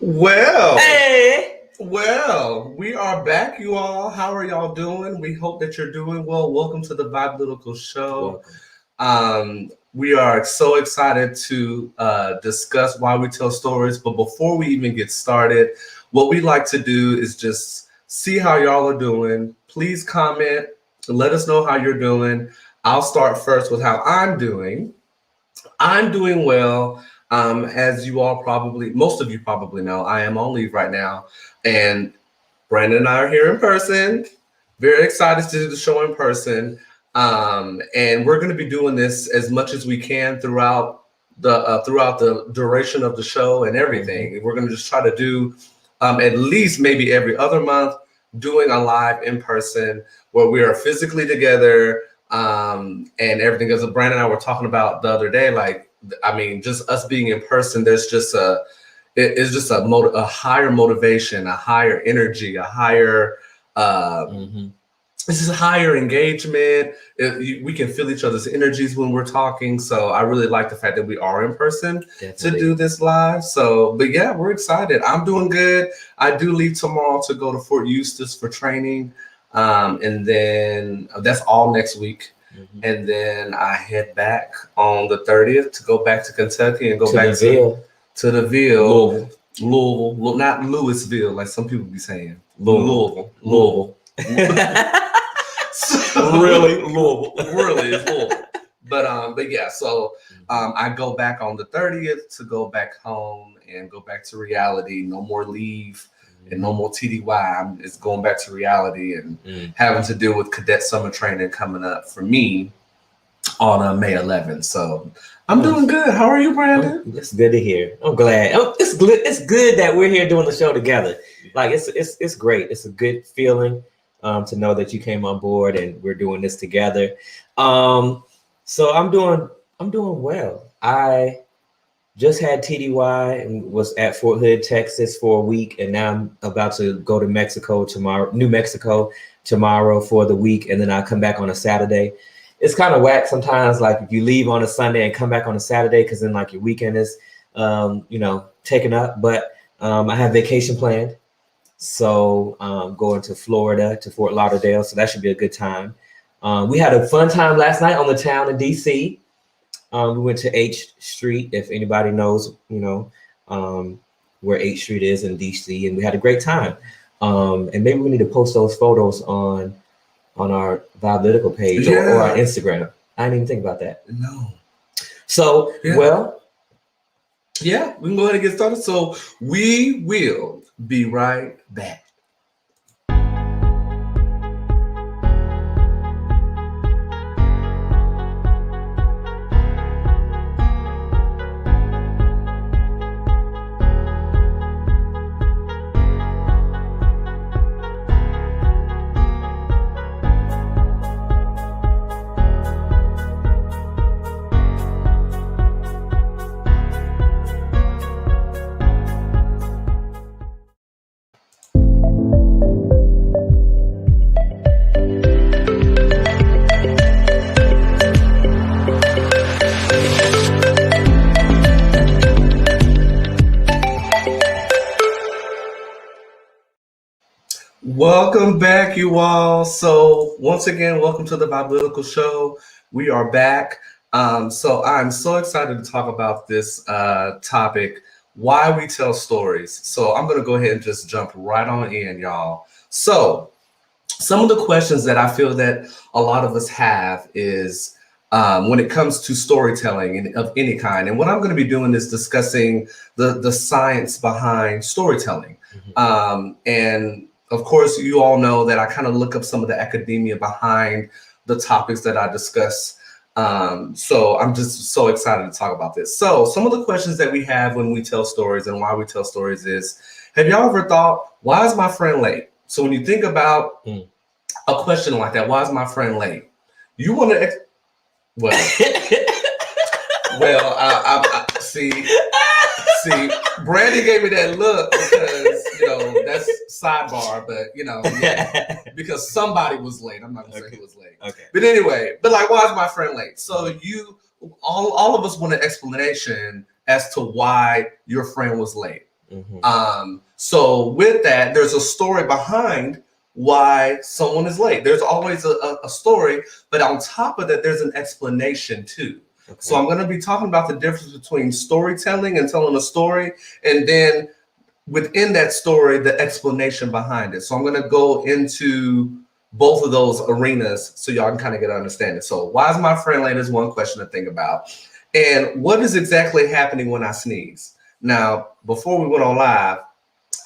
Well, Hey, we are back, you all. How are y'all doing? We hope that you're doing well. Welcome to the Vibe Lyrical Show. welcome. We are so excited to discuss why we tell stories. But before we even get started, what we like to do is just see how y'all are doing. Please comment, let us know how you're doing. I'll start first with how I'm doing. I'm doing well. As you all probably, most of you probably know, I am on leave right now, and Brandon and I are here in person. Very excited to do the show in person, and we're going to be doing this as much as we can throughout the duration of the show and everything. We're going to just try to do at least maybe every other month, doing a live in person where we are physically together and everything. As Brandon and I were talking about the other day, like I mean, just us being in person, there's just it's just a higher motivation, a higher energy, a higher this is higher engagement. We can feel each other's energies when we're talking. So I really like the fact that we are in person to do this live. So, but yeah, we're excited. I'm doing good. I do leave tomorrow to go to Fort Eustis for training. And then that's all next week. And then I head back on the 30th to go back to Kentucky and go back to the Ville. Louisville, not Louisville, like some people be saying. Louisville. Really, Louisville. Really, it's Louisville. But yeah, so I go back on the 30th to go back home and go back to reality. No more leave and no more TDY. It's going back to reality and having to deal with cadet summer training coming up for me on May 11th. So I'm doing good. How are you, Brandon? It's good to hear. I'm glad. It's good that we're here doing the show together. Like it's great. It's a good feeling to know that you came on board and we're doing this together. So I'm doing well. I just had TDY and was at Fort Hood, Texas for a week, and now I'm about to go to New Mexico tomorrow for the week, and then I come back on a Saturday. It's kind of whack sometimes, like if you leave on a Sunday and come back on a Saturday, because then like your weekend is, taken up. But I have vacation planned, so going to Florida to Fort Lauderdale, so that should be a good time. We had a fun time last night on the town in DC. We went to H Street, if anybody knows, where H Street is in DC, and we had a great time. And maybe we need to post those photos on our Vibe page or our Instagram. I didn't even think about that. No. So, well. Yeah, we can go ahead and get started. So we will be right back. Welcome back, you all. So once again, welcome to the Vibe Show. We are back. So I'm so excited to talk about this topic, why we tell stories. So I'm going to go ahead and just jump right on in, y'all. So some of the questions that I feel that a lot of us have is when it comes to storytelling of any kind. And what I'm going to be doing is discussing the science behind storytelling. And of course, you all know that I kind of look up some of the academia behind the topics that I discuss. So I'm just so excited to talk about this. So some of the questions that we have when we tell stories and why we tell stories is, have y'all ever thought, why is my friend late? So when you think about a question like that, why is my friend late? You want to, I see, Brandy gave me that look because, that's sidebar, but, because somebody was late. I'm not going to say who was late. Okay. But anyway, like, why is my friend late? So all of us want an explanation as to why your friend was late. So with that, there's a story behind why someone is late. There's always a story, but on top of that, there's an explanation too. Okay. So I'm going to be talking about the difference between storytelling and telling a story, and then within that story, the explanation behind it. So I'm going to go into both of those arenas so y'all can kind of get an understanding. So why is my friend late is one question to think about. And what is exactly happening when I sneeze? Now, before we went on live,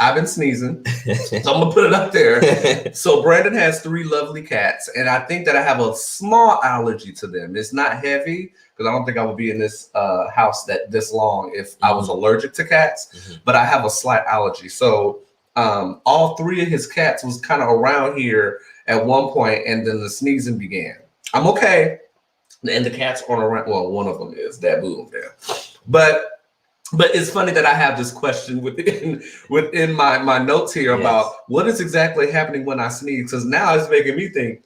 I've been sneezing, so I'm gonna put it up there. So Brandon has 3 lovely cats, and I think that I have a small allergy to them. It's not heavy because I don't think I would be in this house this long if I was allergic to cats, but I have a slight allergy. So all 3 of his cats was kind of around here at one point, and then the sneezing began. I'm okay, and the cats aren't around. Well, one of them is that boom there, but it's funny that I have this question within my notes here about what is exactly happening when I sneeze, because now it's making me think,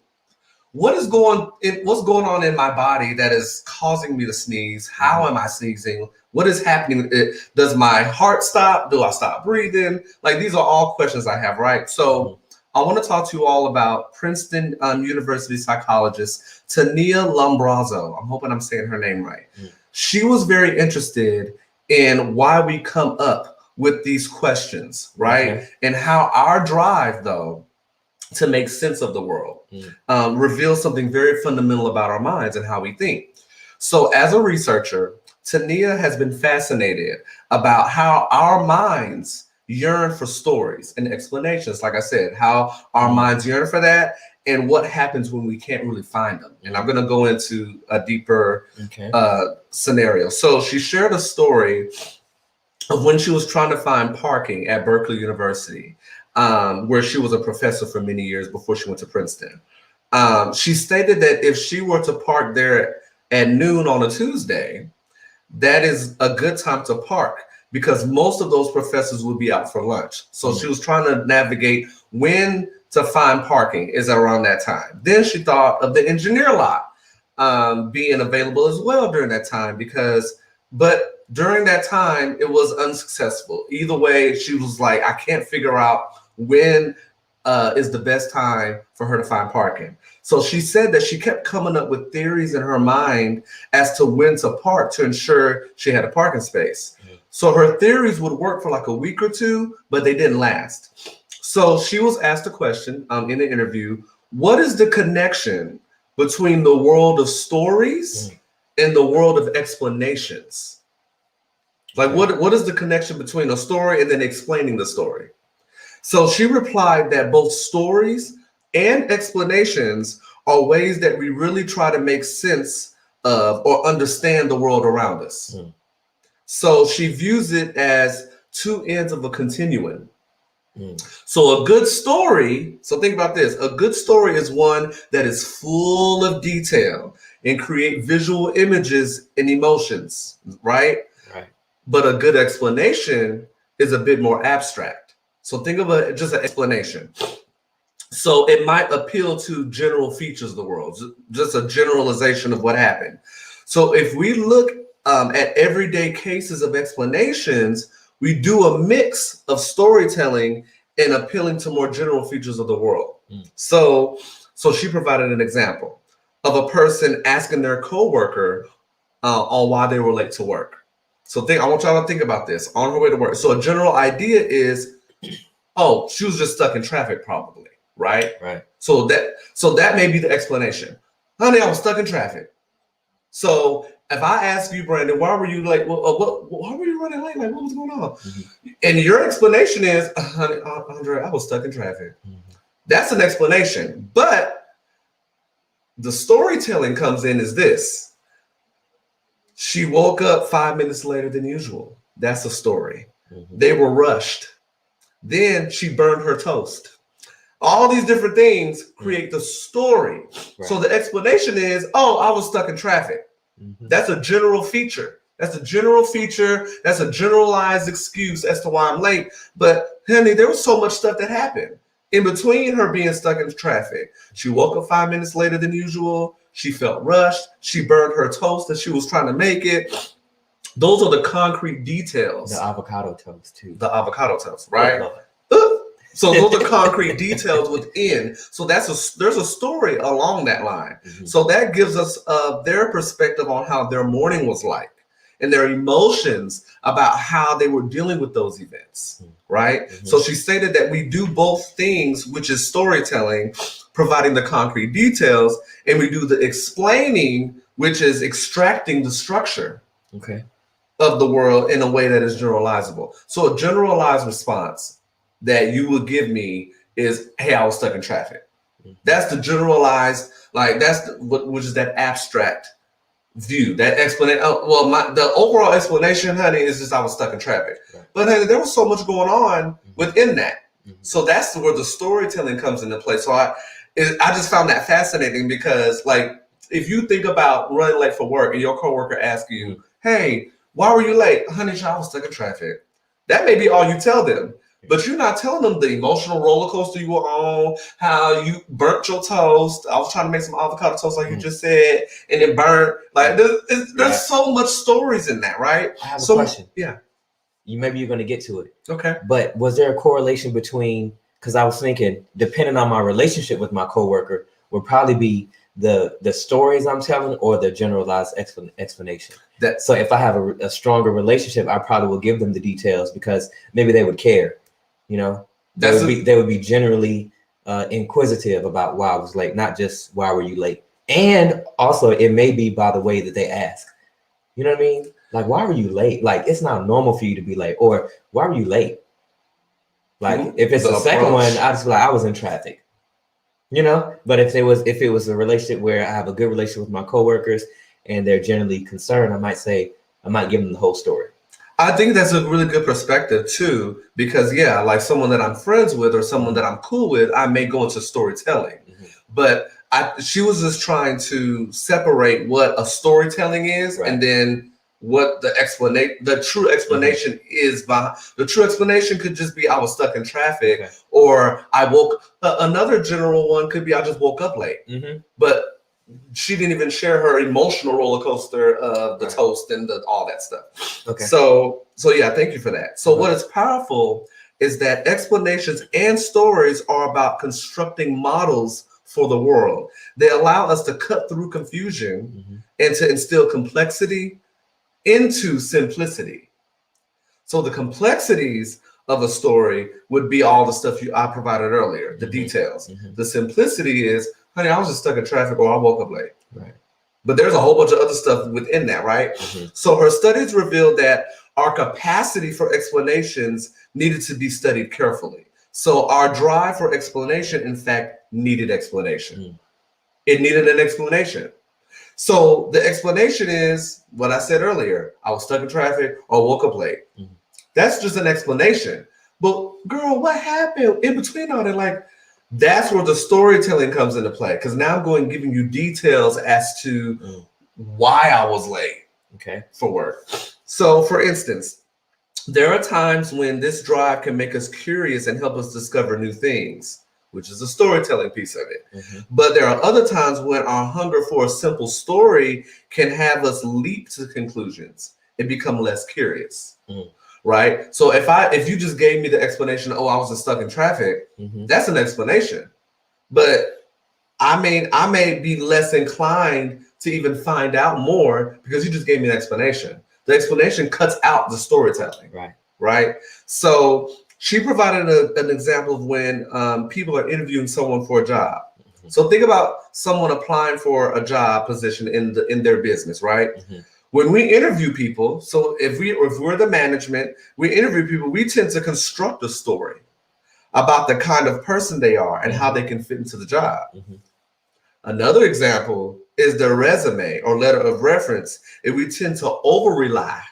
what's going on in my body that is causing me to sneeze? How am I sneezing? What is happening? Does my heart stop? Do I stop breathing? Like, these are all questions I have, right? So I want to talk to you all about Princeton University psychologist Tania Lombrazzo. I'm hoping I'm saying her name right. She was very interested in why we come up with these questions, right? And how our drive, though, to make sense of the world reveals something very fundamental about our minds and how we think. So as a researcher, Tania has been fascinated about how our minds yearn for stories and explanations. Like I said, how our minds yearn for that and what happens when we can't really find them. And I'm going to go into a deeper scenario. So she shared a story of when she was trying to find parking at Berkeley University, where she was a professor for many years before she went to Princeton. She stated that if she were to park there at noon on a Tuesday, that is a good time to park because most of those professors would be out for lunch. So she was trying to navigate when to find parking is around that time. Then she thought of the engineer lot being available as well during that time but during that time, it was unsuccessful. Either way, she was like, I can't figure out when is the best time for her to find parking. So she said that she kept coming up with theories in her mind as to when to park to ensure she had a parking space. So her theories would work for like a week or two, but they didn't last. So she was asked a question in the interview, what is the connection between the world of stories and the world of explanations? Like what is the connection between a story and then explaining the story? So she replied that both stories and explanations are ways that we really try to make sense of or understand the world around us. So she views it as 2 ends of a continuum. So a good story, so think about this, a good story is one that is full of detail and create visual images and emotions, right? But a good explanation is a bit more abstract. So think of just an explanation. So it might appeal to general features of the world, just a generalization of what happened. So if we look at everyday cases of explanations, we do a mix of storytelling and appealing to more general features of the world. So she provided an example of a person asking their coworker on why they were late to work. So I want y'all to think about this on her way to work. So a general idea is, oh, she was just stuck in traffic probably, right? So that may be the explanation. Honey, I was stuck in traffic. So if I ask you, Brandon, why were you late? Why were you running late? Like, what was going on? And your explanation is, honey, Andre, I was stuck in traffic. That's an explanation. But the storytelling comes in is this. She woke up 5 minutes later than usual. That's a story. They were rushed. Then she burned her toast. All these different things create the story. So the explanation is, oh, I was stuck in traffic. That's a general feature. That's a general feature. That's a generalized excuse as to why I'm late. But honey, there was so much stuff that happened in between her being stuck in traffic. She woke up 5 minutes later than usual. She felt rushed. She burned her toast as she was trying to make it. Those are the concrete details. The avocado toast too. The avocado toast, right? Oh, So those are concrete details within. So there's a story along that line. Mhm. So that gives us their perspective on how their morning was like and their emotions about how they were dealing with those events, right? Mhm. So she stated that we do both things, which is storytelling, providing the concrete details, and we do the explaining, which is extracting the structure Okay. of the world in a way that is generalizable. So a generalized response that you would give me is, "Hey, I was stuck in traffic." Mhm. That's the generalized, like which is that abstract view, that explanation. The overall explanation, honey, is just I was stuck in traffic. Right. But honey, there was so much going on within that. Mhm. So that's where the storytelling comes into play. So I just found that fascinating because, like, if you think about running late for work and your coworker asks you, "Hey, why were you late?" "Honey, I was stuck in traffic." That may be all you tell them. But you're not telling them the emotional roller coaster you were on, how you burnt your toast. I was trying to make some avocado toast, like you just said, and it burnt. Like there's so much stories in that, right? I have a question. Yeah. Maybe you're going to get to it. Okay. But was there a correlation between? Because I was thinking, depending on my relationship with my coworker, would probably be the stories I'm telling or the generalized explanation. So if I have a stronger relationship, I probably will give them the details because maybe they would care. You know, they would be generally inquisitive about why I was late, not just why were you late. And also, it may be by the way that they ask. You know what I mean? Like, why were you late? Like, it's not normal for you to be late, or why were you late? Like, if it's the second one, I just be like, I was in traffic. You know, but if it was a relationship where I have a good relationship with my coworkers and they're generally concerned, I might give them the whole story. I think that's a really good perspective too, because like someone that I'm friends with or someone that I'm cool with, I may go into storytelling. Mm-hmm. But she was just trying to separate what a storytelling is, right, and then what the true explanation is. The true explanation could just be I was stuck in traffic, okay, or I woke. Another general one could be I just woke up late. Mm-hmm. But she didn't even share her emotional roller coaster of the toast and all that stuff. Okay. So yeah, thank you for that. So what is powerful is that explanations and stories are about constructing models for the world. They allow us to cut through confusion and to instill complexity into simplicity. So the complexities of a story would be all the stuff I provided earlier, the details. The simplicity is, honey, I was just stuck in traffic or I woke up late. Right. But there's a whole bunch of other stuff within that, right? So her studies revealed that our capacity for explanations needed to be studied carefully. So our drive for explanation, in fact, needed explanation. It needed an explanation. So the explanation is what I said earlier. I was stuck in traffic or woke up late. That's just an explanation. But girl, what happened in between all that? Like, that's where the storytelling comes into play. Because now I'm giving you details as to why I was late for work. So for instance, there are times when this drive can make us curious and help us discover new things, which is the storytelling piece of it. But there are other times when our hunger for a simple story can have us leap to conclusions and become less curious. Right? So if you just gave me the explanation, I was just stuck in traffic, that's an explanation. But I may be less inclined to even find out more because you just gave me an explanation. The explanation cuts out the storytelling. Right? So she provided an example of when people are interviewing someone for a job. So think about someone applying for a job position in their business, right? When we interview people, so if we're the management, we interview people, we tend to construct a story about the kind of person they are and how they can fit into the job. Another example is their resume or letter of reference. If we tend to over-rely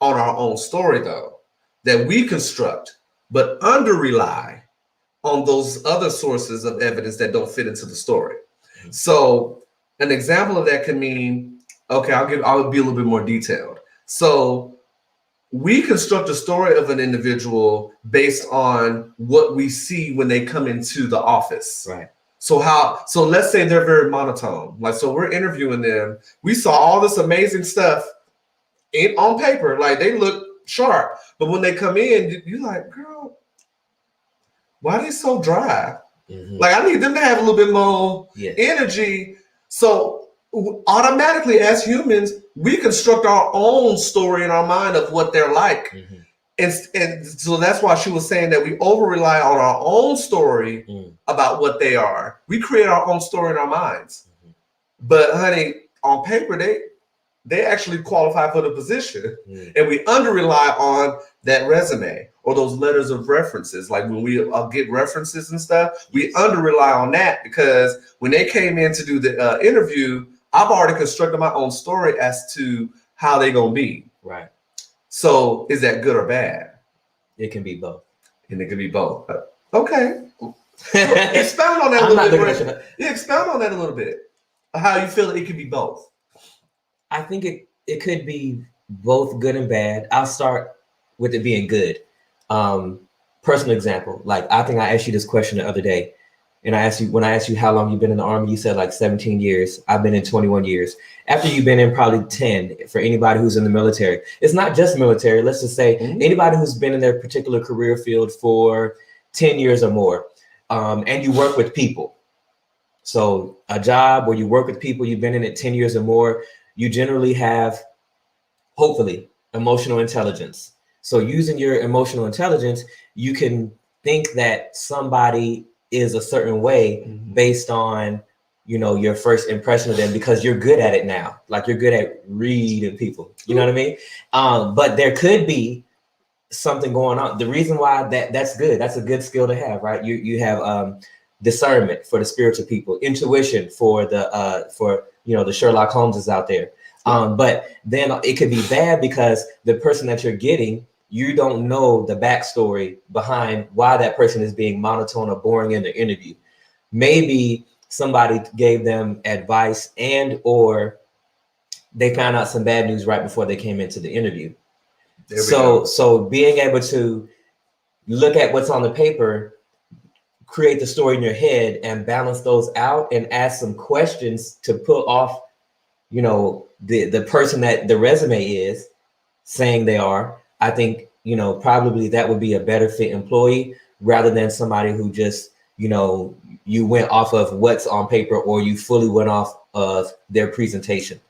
on our own story, though, that we construct, but under-rely on those other sources of evidence that don't fit into the story. So an example of that can mean, okay, I'll be a little bit more detailed. So we construct a story of an individual based on what we see when they come into the office. Right. So let's say they're very monotone. So we're interviewing them. We saw all this amazing stuff on paper, like they look sharp, but when they come in, you're like, girl, why are they so dry? Like I need them to have a little bit more energy. So automatically, as humans, we construct our own story in our mind of what they're like. And so that's why she was saying that we over rely on our own story about what they are. We create our own story in our minds. But honey, on paper, they actually qualify for the position. And we under rely on that resume or those letters of references. Like when we get references and stuff, we under rely on that because when they came in to do the interview, I've already constructed my own story as to how they're going to be. Right. So is that good or bad? It can be both. And it can be both. Okay. So expound on that a little bit. Yeah, expound on that a little bit. How you feel it could be both. I think it could be both good and bad. I'll start with it being good. Personal example. Like I think I asked you this question the other day. And when I asked you how long you've been in the Army, you said like 17 years. I've been in 21 years. After you've been in probably 10 for anybody who's in the military. It's not just military. Let's just say anybody who's been in their particular career field for 10 years or more. And you work with people. So a job where you work with people, you've been in it 10 years or more, you generally have, hopefully, emotional intelligence. So using your emotional intelligence, you can think that somebody is a certain way based on, your first impression of them because you're good at it now. Like you're good at reading people, you know what I mean? But there could be something going on. The reason why that's good, that's a good skill to have, right? You have discernment for the spiritual people, intuition for the the Sherlock Holmeses out there. But then it could be bad because the person that you're getting, you don't know the backstory behind why that person is being monotone or boring in the interview. Maybe somebody gave them advice and/or they found out some bad news right before they came into the interview. So being able to look at what's on the paper, create the story in your head and balance those out and ask some questions to put off, the person that the resume is saying they are. I think, probably that would be a better fit employee rather than somebody who just, you went off of what's on paper or you fully went off of their presentation.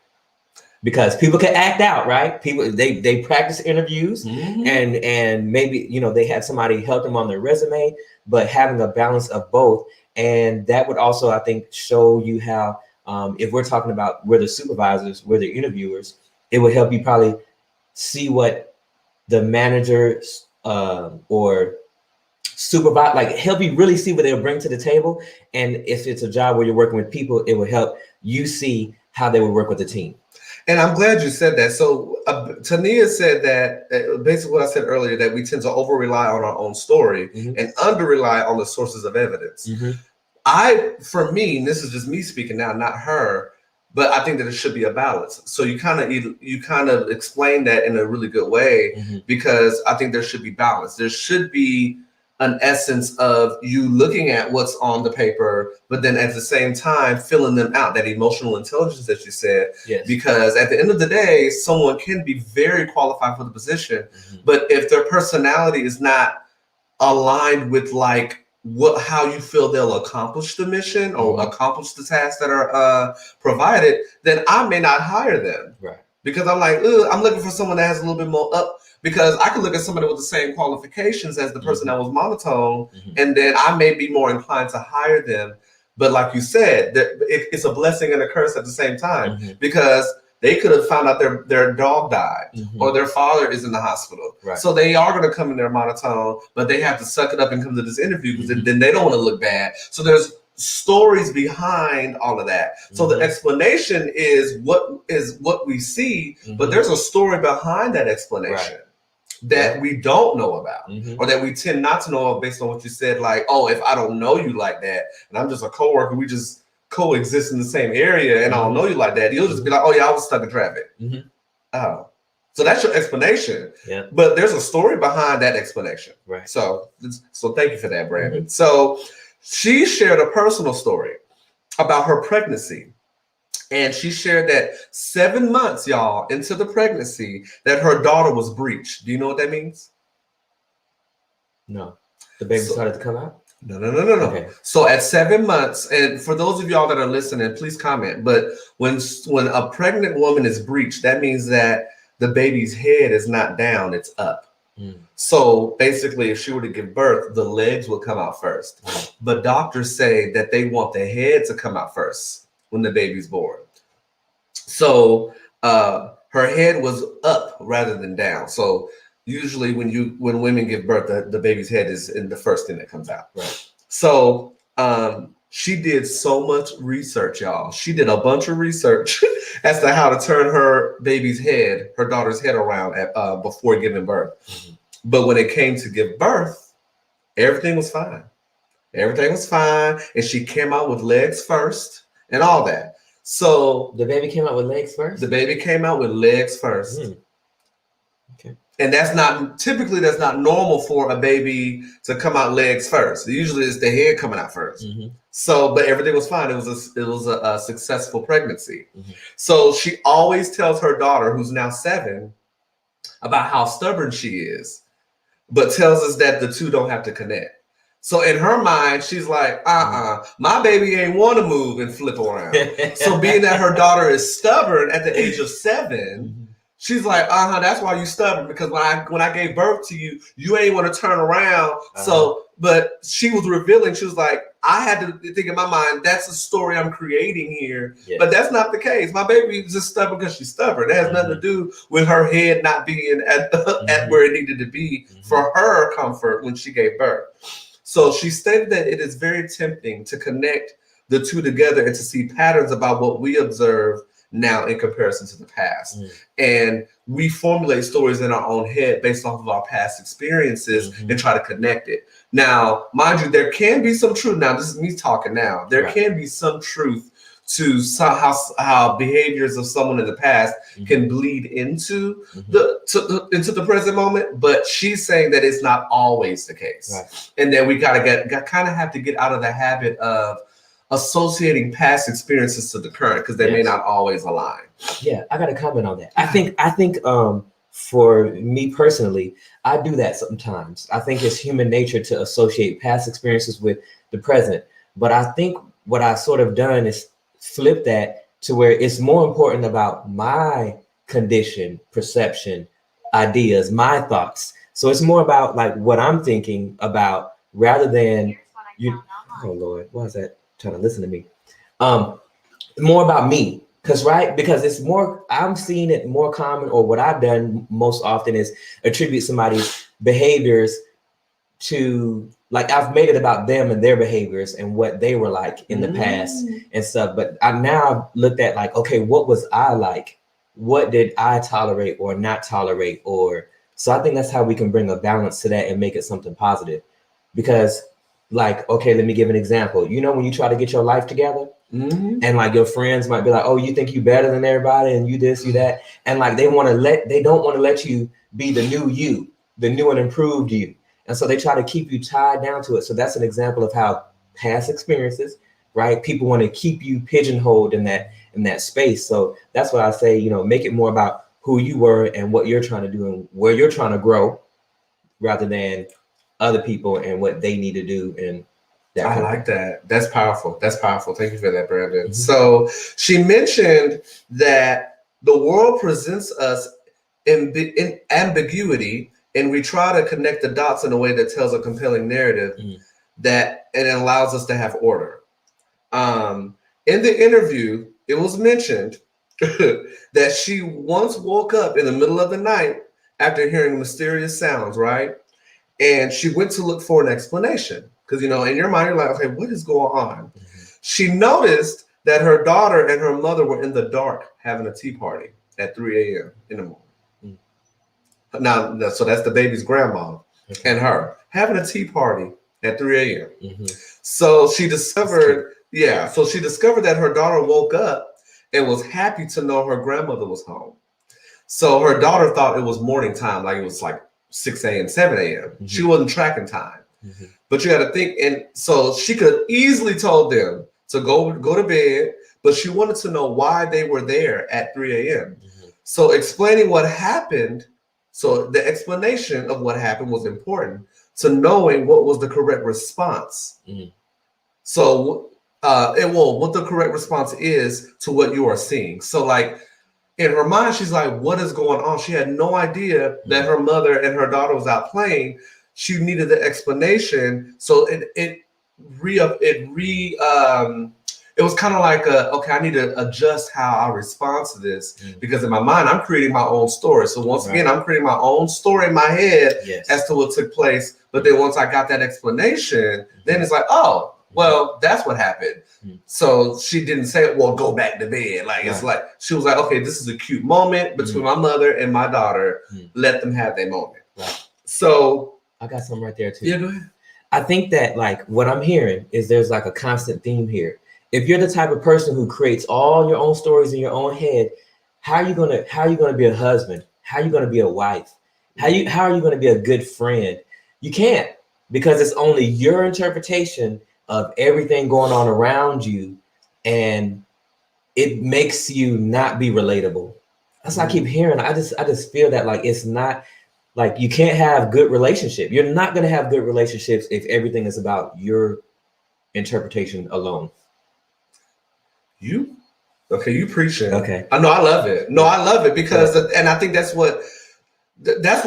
Because people can act out, right? People, they practice interviews and maybe, they had somebody help them on their resume, but having a balance of both. And that would also, I think, show you how, if we're talking about we're the supervisors, we're the interviewers, it would help you probably see what the managers or supervise, like help you really see what they'll bring to the table. And if it's a job where you're working with people, it will help you see how they would work with the team. And I'm glad you said that. So Tania said that basically what I said earlier, that we tend to over rely on our own story and under rely on the sources of evidence. For me, and this is just me speaking now, not her, but I think that it should be a balance. So you kind of explain that in a really good way because I think there should be balance. There should be an essence of you looking at what's on the paper, but then at the same time filling them out, that emotional intelligence that you said. Yes. Because at the end of the day, someone can be very qualified for the position, but if their personality is not aligned with like how you feel they'll accomplish the mission or accomplish the tasks that are provided, then I may not hire them. Right. Because I'm like, I'm looking for someone that has a little bit more up. Because I could look at somebody with the same qualifications as the person that was monotone, and then I may be more inclined to hire them. But like you said, it's a blessing and a curse at the same time because they could have found out their dog died or their father is in the hospital. Right. So they are going to come in there monotone, but they have to suck it up and come to this interview because then they don't want to look bad. So there's stories behind all of that. So the explanation is what we see, but there's a story behind that explanation that we don't know about or that we tend not to know based on what you said. Like, oh, if I don't know you like that and I'm just a coworker, we just coexist in the same area and I don't know you like that, you'll just be like, oh yeah, I was stuck in traffic. Oh, so that's your explanation. Yeah. But there's a story behind that explanation. Right. So thank you for that, Brandon. So she shared a personal story about her pregnancy. And she shared that 7 months, y'all, into the pregnancy, that her daughter was breached. Do you know what that means? No. The baby So- started to come out? No. Okay. So at 7 months, and for those of y'all that are listening, please comment. But when a pregnant woman is breached, that means that the baby's head is not down, it's up. So basically, if she were to give birth, the legs would come out first. But doctors say that they want the head to come out first when the baby's born. So her head was up rather than down. So usually when women give birth, the baby's head is in the first thing that comes out. Right. So she did so much research, y'all. She did a bunch of research as to how to turn her baby's head, her daughter's head around before giving birth. Mm-hmm. But when it came to give birth, everything was fine. Everything was fine. And she came out with legs first and all that. So The baby came out with legs first? the baby came out with legs first. Okay. And that's not normal for a baby to come out legs first. Usually it's the head coming out first. Mm-hmm. So, but everything was fine. It was a successful pregnancy. Mhm. So she always tells her daughter, who's now 7, about how stubborn she is, but tells us that the two don't have to connect. So in her mind, she's like, my baby ain't want to move and flip around. So being that her daughter is stubborn at the age of 7, she's like, that's why you stubborn, because when I gave birth to you, you ain't want to turn around. So, but she was revealing, she was like, I had to think in my mind, that's a story I'm creating here. Yes. But that's not the case. My baby is just stubborn because she's stubborn. It has nothing to do with her head not being at where it needed to be for her comfort when she gave birth. So she stated that it is very tempting to connect the two together and to see patterns about what we observe now in comparison to the past. And we formulate stories in our own head based off of our past experiences and try to connect it. Now, mind you, there can be some truth. Now, this is me talking now. There can be some truth to how behaviors of someone in the past can bleed into into the present moment, but she's saying that it's not always the case, and that we kind of have to get out of the habit of associating past experiences to the current, because they may not always align. Yeah, I got to comment on that. I think for me personally, I do that sometimes. I think it's human nature to associate past experiences with the present, but I think what I've sort of done is flip that to where it's more important about my condition, perception, ideas, my thoughts. So it's more about like what I'm thinking about rather than you. Oh Lord, why is that trying to listen to me? More about me. Because it's more, I'm seeing it more common, or what I've done most often is attribute somebody's behaviors to, like, I've made it about them and their behaviors and what they were like in the past and stuff. But I've now looked at like, okay, what was I like? What did I tolerate or not tolerate? So I think that's how we can bring a balance to that and make it something positive. Because like, okay, let me give an example. You know, when you try to get your life together, and like your friends might be like, oh, you think you better than everybody and you this, you that. And like they don't want to let you be the new and improved you. And so they try to keep you tied down to it. So that's an example of how past experiences, right? People want to keep you pigeonholed in that space. So that's why I say, you know, make it more about who you were and what you're trying to do and where you're trying to grow, rather than other people and what they need to do. And I like that. That's powerful. Thank you for that, Brandon. So she mentioned that the world presents us in ambiguity, and we try to connect the dots in a way that tells a compelling narrative that it allows us to have order. In the interview, it was mentioned that she once woke up in the middle of the night after hearing mysterious sounds, right? And she went to look for an explanation. Because, you know, in your mind, you're like, okay, what is going on? She noticed that her daughter and her mother were in the dark having a tea party at 3 a.m. in the morning. Now, so that's the baby's grandma and her having a tea party at 3 a.m. So she discovered, that her daughter woke up and was happy to know her grandmother was home. So her daughter thought it was morning time, like it was like 6 a.m., 7 a.m. She wasn't tracking time. But you got to think, and so she could easily told them to go to bed, but she wanted to know why they were there at 3 a.m. Mhm. So explaining what happened, so the explanation of what happened was important to knowing what was the correct response. Mhm. So, what the correct response is to what you are seeing. So, like in her mind, she's like, "What is going on?" She had no idea that her mother and her daughter was out playing. She needed the explanation, so it was kind of like okay, I need to adjust how I respond to this because in my mind, I'm creating my own story. So once again, I'm creating my own story in my head as to what took place. But then once I got that explanation, then it's like, oh, well, that's what happened. So she didn't say, well, go back to bed. Like, it's like, she was like, okay, this is a cute moment between my mother and my daughter. Let them have their moment. So I got something right there too. Yeah, go ahead. I think that like what I'm hearing is there's like a constant theme here. If you're the type of person who creates all your own stories in your own head, how are you gonna be a husband? How are you gonna be a wife? How are you gonna be a good friend? You can't, because it's only your interpretation of everything going on around you, and it makes you not be relatable. That's what I keep hearing. I just feel that like it's not like you can't have good relationship. You're not gonna have good relationships if everything is about your interpretation alone. You preaching. Okay. I know, I love it. No, I love it because, and I think that's what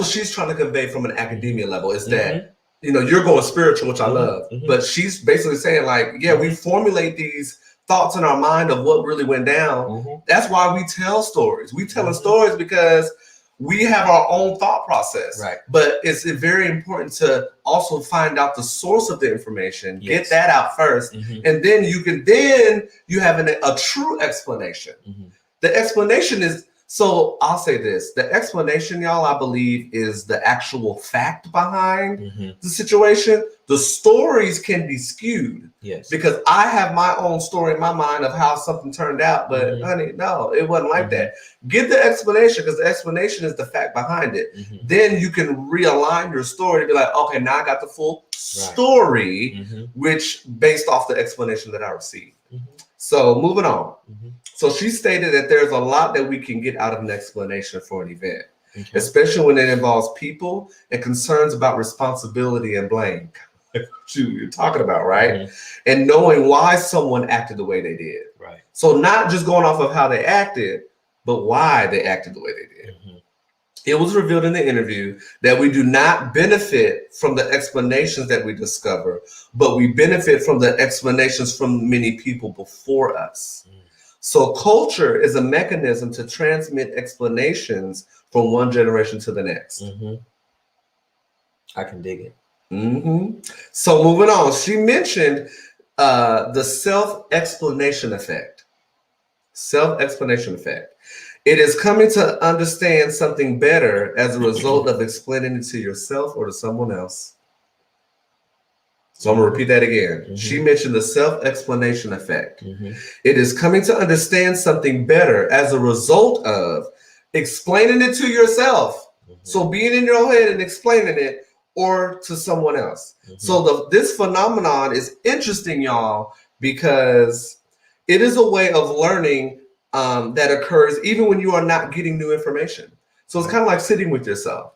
she's trying to convey from an academia level is that, you're going spiritual, which I love, but she's basically saying like, we formulate these thoughts in our mind of what really went down. That's why we tell stories. We telling stories because we have our own thought process. Right. But it's very important to also find out the source of the information, get that out first, and then you have a true explanation. The explanation is, so I'll say this, the explanation, y'all, I believe is the actual fact behind the situation. The stories can be skewed. Yes. Because I have my own story in my mind of how something turned out, but honey, no, it wasn't like that. Get the explanation, because the explanation is the fact behind it. Then you can realign your story to be like, okay, now I got the full story, which based off the explanation that I received. So moving on. So she stated that there's a lot that we can get out of an explanation for an event, especially when it involves people and concerns about responsibility and blame. You're talking about, right? And knowing why someone acted the way they did. Right. So not just going off of how they acted, but why they acted the way they did. It was revealed in the interview that we do not benefit from the explanations that we discover, but we benefit from the explanations from many people before us. So culture is a mechanism to transmit explanations from one generation to the next. I can dig it. So moving on, she mentioned the self-explanation effect. Self-explanation effect. It is coming to understand something better as a result of explaining it to yourself or to someone else. So I'm going to repeat that again. She mentioned the self-explanation effect. It is coming to understand something better as a result of explaining it to yourself. So being in your head and explaining it, or to someone else. So this phenomenon is interesting, y'all, because it is a way of learning that occurs even when you are not getting new information. So it's kind of like sitting with yourself.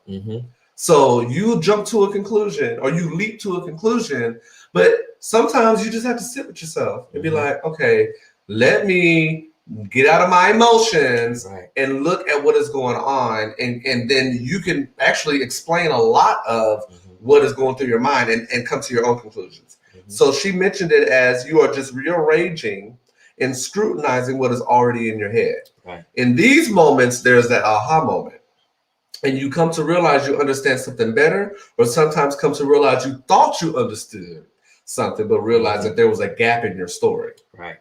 So you jump to a conclusion or you leap to a conclusion, but sometimes you just have to sit with yourself and be like, okay, let me get out of my emotions and look at what is going on. And then you can actually explain a lot of what is going through your mind and come to your own conclusions. So she mentioned it as you are just rearranging and scrutinizing what is already in your head. In these moments, there's that aha moment. And you come to realize you understand something better, or sometimes come to realize you thought you understood something, but realize that there was a gap in your story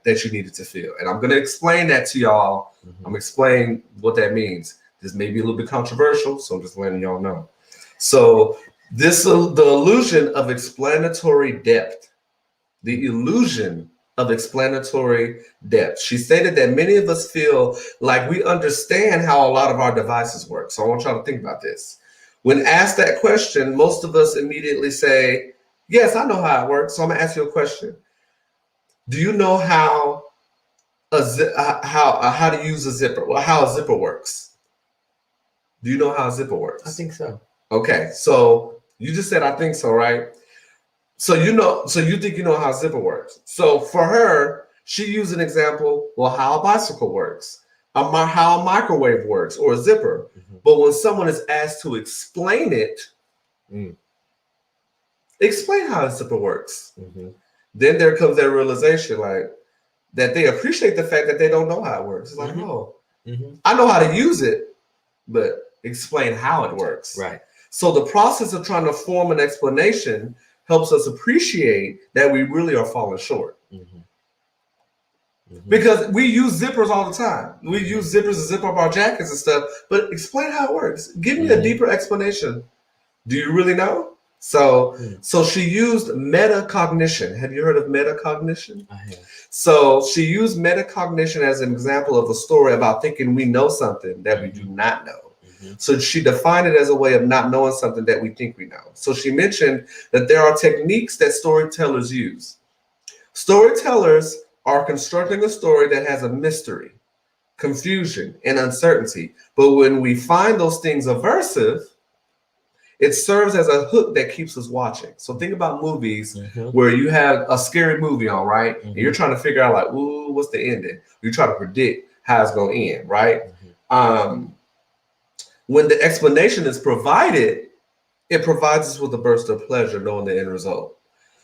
that you needed to fill. And I'm going to explain that to y'all. I'm going to explain what that means. This may be a little bit controversial, so I'm just letting y'all know. So the illusion of explanatory depth. The illusion of explanatory depth. She stated that many of us feel like we understand how a lot of our devices work. So I want y'all to think about this. When asked that question, most of us immediately say, yes, I know how it works. So I'm going to ask you a question. Do you know how how to use a zipper? Well, how a zipper works? Do you know how a zipper works? I think so. Okay, so you just said I think so, right? So you think you know how a zipper works. So for her, she used an example, well, how a bicycle works, how a microwave works, or a zipper. Mm-hmm. But when someone is asked to explain it, explain how a zipper works. Mm-hmm. Then there comes that realization, like that they appreciate the fact that they don't know how it works. It's like, Mm-hmm. oh, Mm-hmm. I know how to use it, but explain how it works. Right. So the process of trying to form an explanation helps us appreciate that we really are falling short. Mm-hmm. Mm-hmm. Because we use zippers all the time. We use zippers to zip up our jackets and stuff, but explain how it works. Give me a deeper explanation. Do you really know? So she used metacognition. Have you heard of metacognition? I have. So she used metacognition as an example of a story about thinking we know something that we do not know. So she defined it as a way of not knowing something that we think we know. So she mentioned that there are techniques that storytellers use. Storytellers are constructing a story that has a mystery, confusion, and uncertainty. But when we find those things aversive, it serves as a hook that keeps us watching. So think about movies where you have a scary movie on, right? And you're trying to figure out like, ooh, what's the ending? You try to predict how it's going to end, right? When the explanation is provided, it provides us with a burst of pleasure knowing the end result.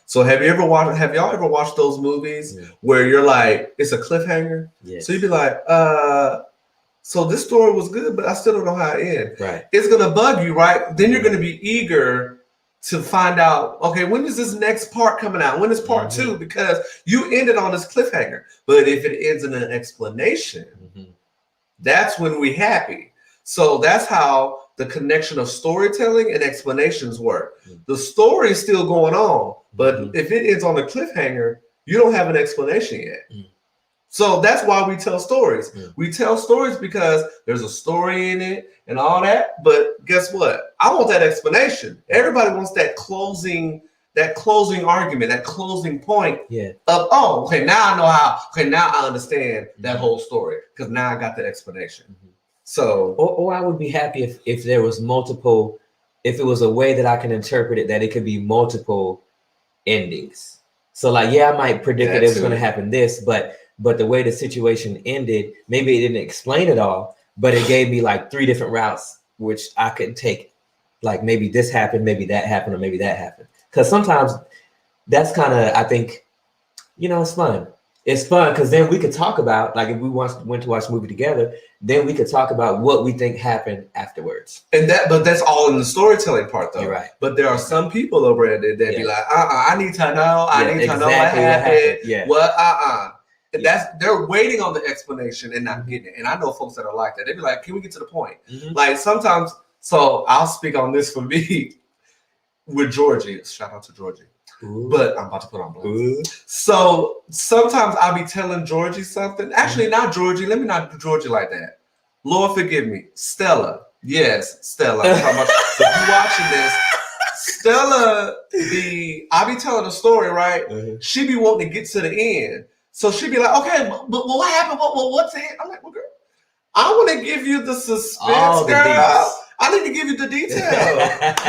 So have y'all ever watched those movies where you're like, it's a cliffhanger? Yes. So you'd be like, so this story was good, but I still don't know how it ends. Right. It's gonna bug you, right? Then you're gonna be eager to find out, okay, when is this next part coming out? When is part 2? Because you ended on this cliffhanger. But if it ends in an explanation, that's when we're happy. So that's how the connection of storytelling and explanations work. The story is still going on, but if it ends on a cliffhanger, you don't have an explanation yet. So that's why we tell stories. We tell stories because there's a story in it and all that. But guess what? I want that explanation. Everybody wants that closing argument, that closing point of, oh, okay, now I know how. Okay, now I understand that whole story because now I got the explanation. So, or I would be happy if there was multiple, if it was a way that I can interpret it, that it could be multiple endings. So like, yeah, I might predict that it was going to happen this, but the way the situation ended, maybe it didn't explain it all, but it gave me like 3 different routes, which I could take. Like maybe this happened, maybe that happened, or maybe that happened. Because sometimes that's kind of, I think, it's fun. It's fun because then we could talk about, like if we went to watch a movie together, then we could talk about what we think happened afterwards. But that's all in the storytelling part, though. You're right. But there are some people over there that be like, I need to know. I need to know what happened. Yeah. They're waiting on the explanation and not getting it. And I know folks that are like that. They be like, can we get to the point? Like sometimes, so I'll speak on this for me with Georgie. Shout out to Georgie. Ooh. But I'm about to put on blast. So sometimes I'll be telling Georgie something. Actually, not Georgie. Let me not do Georgie like that. Lord forgive me. Stella. Yes, Stella. I'm talking about, so if you're watching this, Stella, I be telling a story, right? She be wanting to get to the end. So she be like, okay, but what happened? What's the end? I'm like, well, girl, I want to give you the suspense, girl. I need to give you the detail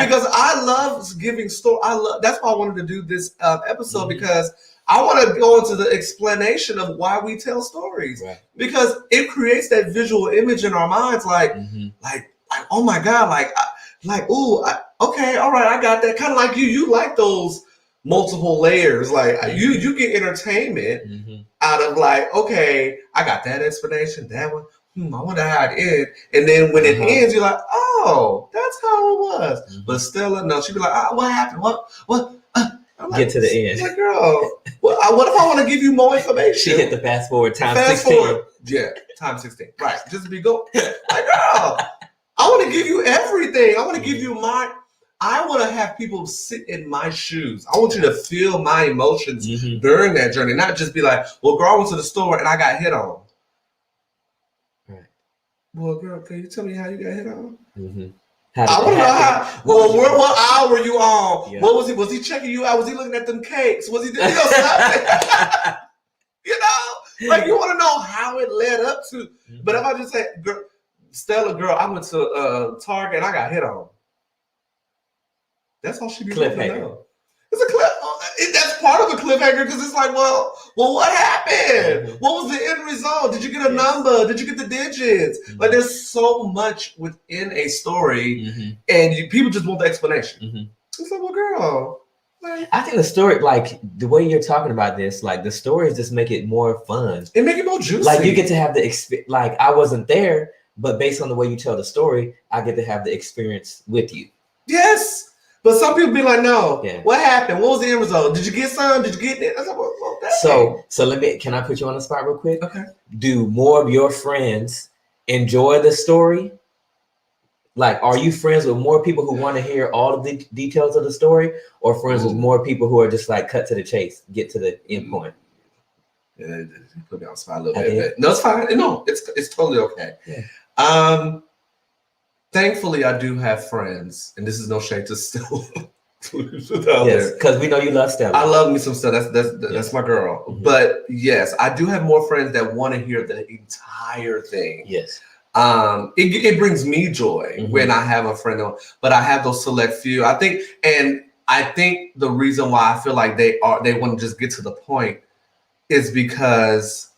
because I love giving story. That's why I wanted to do this episode because I want to go into the explanation of why we tell stories because it creates that visual image in our minds, like oh my God, okay, all right, I got that. Kind of like you like those multiple layers, like you get entertainment out of like, okay, I got that explanation, that one. I wonder how it ends. And then when it ends, you're like, oh, that's how it was. But Stella, no, she'd be like, what happened? What? I'm like, get to the end. Like, girl, what if I want to give you more information? She hit the fast forward time 16. Forward. Yeah, time 16. Right. Just be go. Like, girl, I want to give you everything. I want to give you I want to have people sit in my shoes. I want you to feel my emotions during that journey, not just be like, well, girl, I went to the store and I got hit on. Well, girl, can you tell me how you got hit on? I want to know how. Well, what hour were you on? Yeah. What was he? Was he checking you out? Was he looking at them cakes? Was he doing something? You know, like you want to know how it led up to. But if I just say, girl, Stella, girl, I went to Target and I got hit on. That's all she be looking to know. It's a clip. That's part of a cliffhanger because it's like, well, what happened? Mhm. What was the end result? Did you get a number? Did you get the digits? Mhm. Like, there's so much within a story, Mhm. and people just want the explanation. Mhm. It's like, well, girl. Like, I think the story, like the way you're talking about this, like the stories just make it more fun. it make it more juicy. Like you get to have the experience. Like I wasn't there, but based on the way you tell the story, I get to have the experience with you. Yes. But some people be like, no. Yeah. What happened? What was the end result? Did you get some? Did you get it? I said, well, So can I put you on the spot real quick? Okay. Do more of your friends enjoy the story? Like, are you friends with more people who want to hear all of the details of the story, or friends with more people who are just like cut to the chase, get to the end point? Yeah, you put me on the spot a little bit. No, it's fine. No, it's totally okay. Yeah. Thankfully, I do have friends, and this is no shade to Stella. Yes, because we know you love Stella. I love me some Stella. That's my girl. Mhm. But yes, I do have more friends that want to hear the entire thing. Yes. It brings me joy when I have a friend, but I have those select few. I think the reason why I feel like they want to just get to the point is because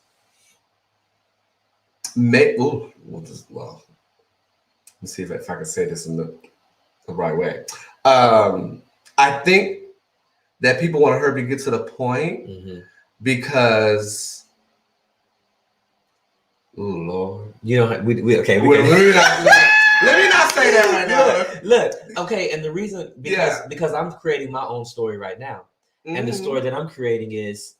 let's see if I can say this in the right way. I think that people want to hurry to get to the point because, oh Lord, you know we okay. Let me not say that right now. Look, okay, and the reason because I'm creating my own story right now, and the story that I'm creating is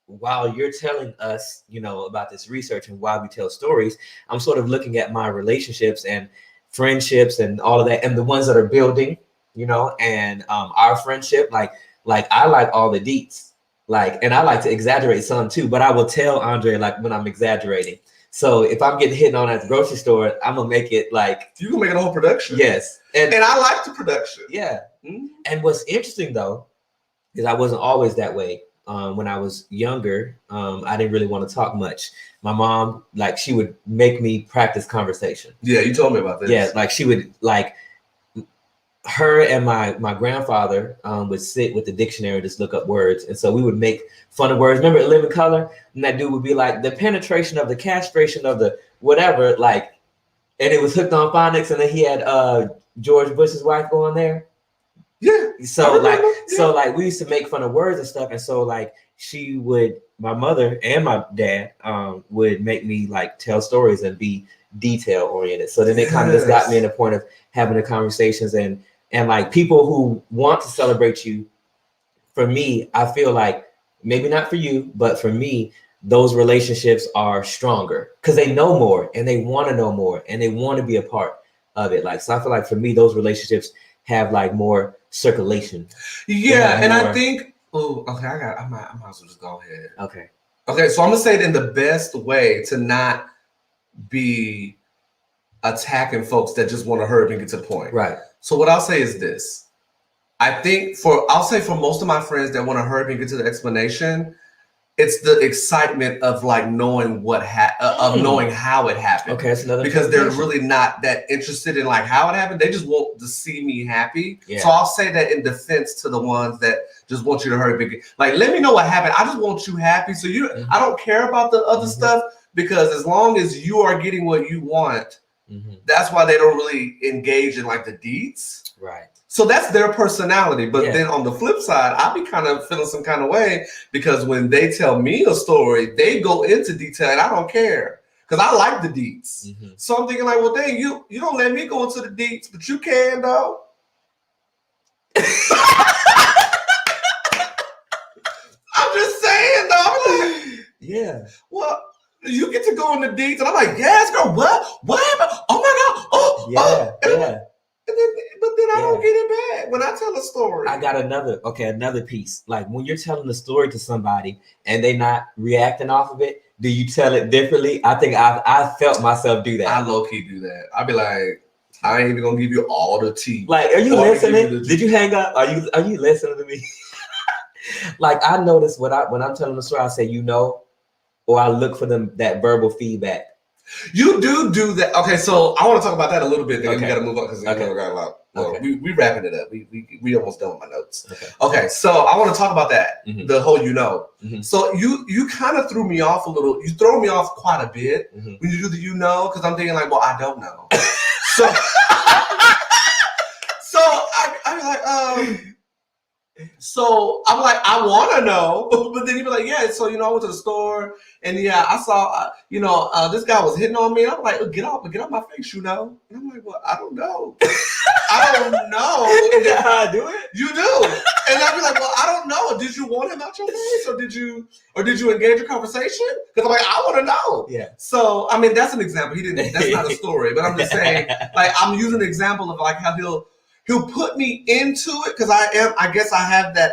while you're telling us, about this research and why we tell stories, I'm sort of looking at my relationships and friendships and all of that, and the ones that are building, and our friendship, like I like all the deets, and I like to exaggerate some too, but I will tell Andre when I'm exaggerating. So if I'm getting hit on at the grocery store, I'm gonna make it you can make it a whole production. Yes, and I like the production. Yeah, and what's interesting though is I wasn't always that way. When I was younger, I didn't really want to talk much. My mom, she would make me practice conversation. Yeah, you told me about this. Yeah, she would her and my grandfather would sit with the dictionary and just look up words. And so we would make fun of words. Remember Living Color? And that dude would be like, the penetration of the castration of the whatever, and it was hooked on phonics. And then he had George Bush's wife going there. Yeah. So we used to make fun of words and stuff. And so my mother and my dad would make me tell stories and be detail oriented. So then it kind of just got me in the point of having the conversations and people who want to celebrate you. For me, I feel like maybe not for you, but for me, those relationships are stronger because they know more and they want to know more and they want to be a part of it. So I feel like for me, those relationships have more circulation. Yeah, and I think I might as well just go ahead. Okay, so I'm gonna say it in the best way to not be attacking folks that just want to hurry and get to the point. Right. So what I'll say is this. I think for most of my friends that want to hurry and get to the explanation, it's the excitement of knowing knowing how it happened. Okay, that's another because they're really not that interested in how it happened. They just want to see me happy. Yeah. So I'll say that in defense to the ones that just want you to hurry and let me know what happened. I just want you happy. So I don't care about the other stuff because as long as you are getting what you want, that's why they don't really engage in the deets. Right. So that's their personality. But then on the flip side, I'll be kind of feeling some kind of way because when they tell me a story, they go into detail and I don't care because I like the deets. So I'm thinking well, dang, you don't let me go into the deets, but you can though. I'm just saying though. Yeah. Well, you get to go in the deets and I'm like, yes, girl, what happened? Oh my God. Yeah. But then I don't get it back when I tell a story. I got another piece. When you're telling a story to somebody and they not reacting off of it, do you tell it differently? I think I felt myself do that. I low key do that. I be like, I ain't even gonna give you all the tea. Are you listening? Did you hang up? Are you listening to me? I noticed when I'm telling the story, I say, or I look for them that verbal feedback. You do that. Okay, so I want to talk about that a little bit. Then we Okay. got to move on because we Okay. got a lot. Well, Okay. we wrapping it up. We almost done with my notes. Okay. Okay, so I want to talk about that. Mhm. The whole, you know. Mhm. So you kind of threw me off a little. You throw me off quite a bit Mhm. when you do the you know, because I'm thinking like, well, I don't know. So I'm like, so I'm like, I want to know, but then you'd be like, yeah. So I went to the store and yeah, I saw, this guy was hitting on me. I'm like, get off my face, And I'm like, well, I don't know. I don't know. Is that how I do it? You do, and I'd be like, well, I don't know. Did you want him out your face, or did you engage a conversation? Because I'm like, I want to know. Yeah. So I mean, that's an example. He didn't. That's not a story, but I'm just saying, like, I'm using an example of like how he'll put me into it because I guess I have that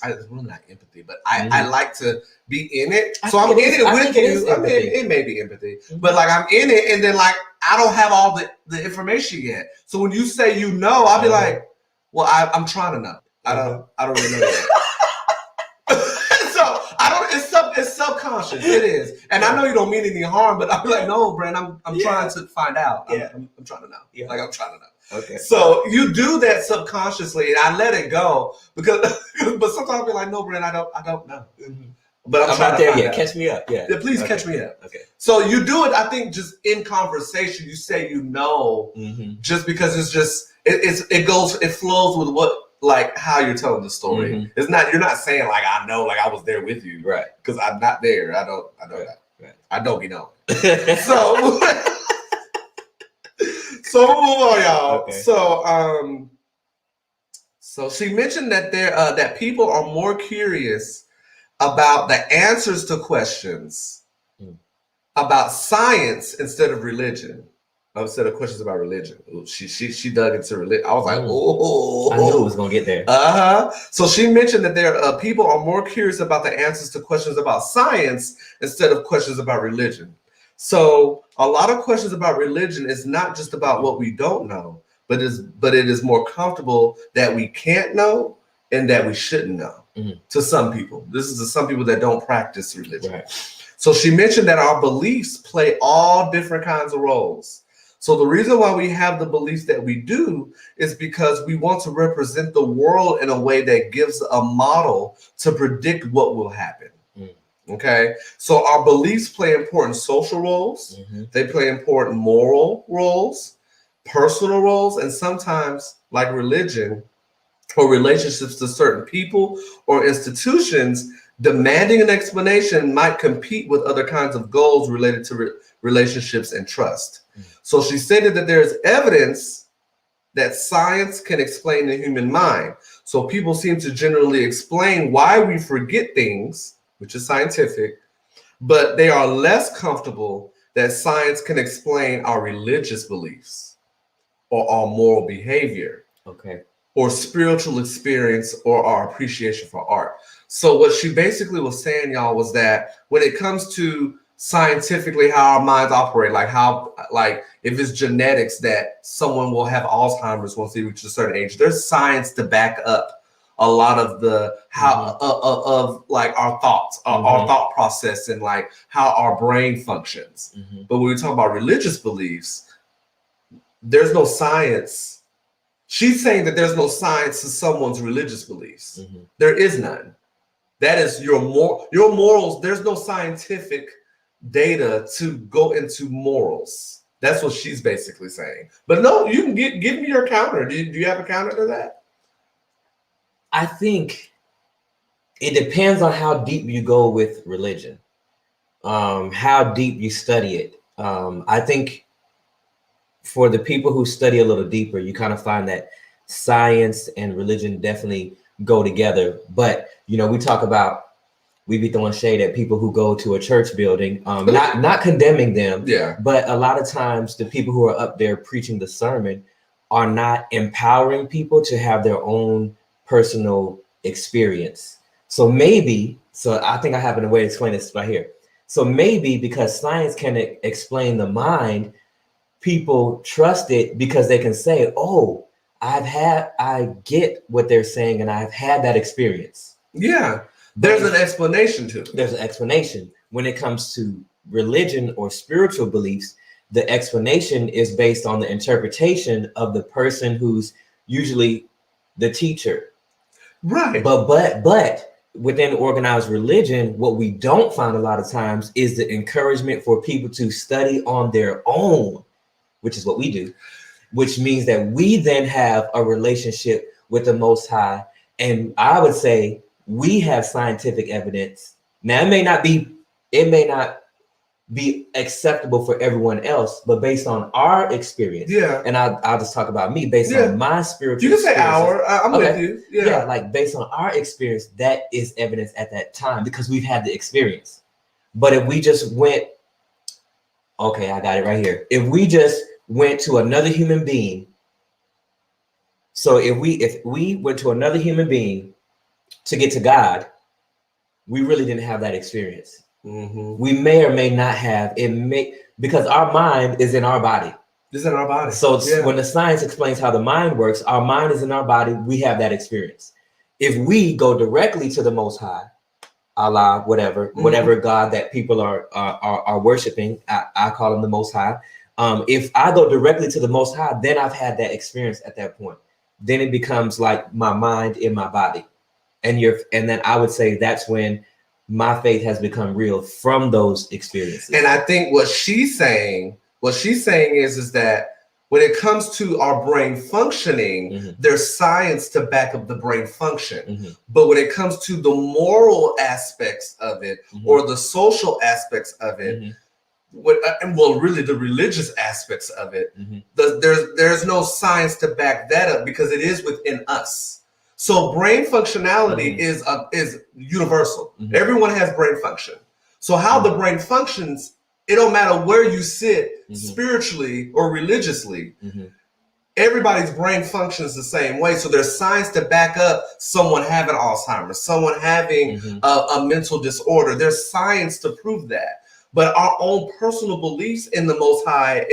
it's really not empathy, but I like to be in it. So I'm in it with you. I mean, it may be empathy, but like I'm in it, and then like I don't have all the information yet. So when you say I'll be like, well, I'm trying to know. I don't really know yet. So I don't. It's subconscious. It is, and I know you don't mean any harm, but I'll be like, no, Brand, I'm trying to find out. I'm trying to know. Yeah. Like I'm trying to know. Okay. So you do that subconsciously, and I let it go because, but sometimes I'll be like, no, Brent, I don't know. Mm-hmm. But I'm not there yet. out. Catch me up. Yeah. Please catch me up. Okay. So you do it. I think just in conversation, you say just because it's just it flows with what how you're telling the story. Mm-hmm. It's not you're not saying like I know like I was there with you, right? Because I'm not there. I know right. that. Right. I don't be known. So. So we'll move on, y'all. Okay. So she mentioned that that people are more curious about the answers to questions about science instead of religion. Instead of questions about religion. Ooh, she dug into religion. I was like, oh, I knew it was gonna get there. So she mentioned that people are more curious about the answers to questions about science instead of questions about religion. So a lot of questions about religion is not just about what we don't know, but it is more comfortable that we can't know and that we shouldn't know. Mm-hmm. To some people. This is to some people that don't practice religion. Right. So she mentioned that our beliefs play all different kinds of roles. So the reason why we have the beliefs that we do is because we want to represent the world in a way that gives a model to predict what will happen. Okay, so our beliefs play important social roles. Mm-hmm. They play important moral roles, personal roles, and sometimes, like religion or relationships to certain people or institutions, demanding an explanation might compete with other kinds of goals related to relationships and trust. Mm-hmm. So she stated that there is evidence that science can explain the human mind. So people seem to generally explain why we forget things, which is scientific, but they are less comfortable that science can explain our religious beliefs or our moral behavior, or spiritual experience or our appreciation for art. So what she basically was saying, y'all, was that when it comes to scientifically how our minds operate, like if it's genetics that someone will have Alzheimer's once they reach a certain age, there's science to back up a lot of the of like our thoughts, our thought process, and like how our brain functions. Mm-hmm. But when we talk about religious beliefs, there's no science. She's saying that there's no science to someone's religious beliefs. Mm-hmm. There is none. That is your morals. There's no scientific data to go into morals. That's what she's basically saying. But no, you can give me your counter. Do you have a counter to that? I think it depends on how deep you go with religion, how deep you study it. I think for the people who study a little deeper, you kind of find that science and religion definitely go together. But, we be throwing shade at people who go to a church building, not condemning them. Yeah. But a lot of times the people who are up there preaching the sermon are not empowering people to have their own personal experience. So I think I have a way to explain this right here. So maybe because science can explain the mind, people trust it because they can say, oh, I get what they're saying and I've had that experience. Yeah. There's an explanation to it. There's an explanation. when it comes to religion or spiritual beliefs, the explanation is based on the interpretation of the person who's usually the teacher. Right. But within organized religion, what we don't find a lot of times is the encouragement for people to study on their own, which is what we do, which means that we then have a relationship with the Most High. And I would say we have scientific evidence. Now, it may not be acceptable for everyone else, but based on our experience, and I'll just talk about me based on my spiritual. You can say our. I'm with you. Yeah, like based on our experience, that is evidence at that time because we've had the experience. But if we just went, okay, I got it right here. If we just went to another human being, so if we went to another human being to get to God, we really didn't have that experience. Mm-hmm. We may or may not have because our mind is in our body. It's in our body. So when the science explains how the mind works, our mind is in our body. We have that experience. If we go directly to the Most High, Allah, whatever God that people are worshiping, I call him the Most High. If I go directly to the Most High, then I've had that experience at that point. Then it becomes like my mind in my body, and then I would say that's when my faith has become real from those experiences. And I think what she's saying is that when it comes to our brain functioning, there's science to back up the brain function. But when it comes to the moral aspects of it or the social aspects of it, really the religious aspects of it, there's no science to back that up because it is within us. So brain functionality is universal. Everyone has brain function. So how the brain functions, it don't matter where you sit spiritually or religiously. Everybody's brain functions the same way. So there's science to back up someone having Alzheimer's, someone having a mental disorder. There's science to prove that. But our own personal beliefs in the Most High,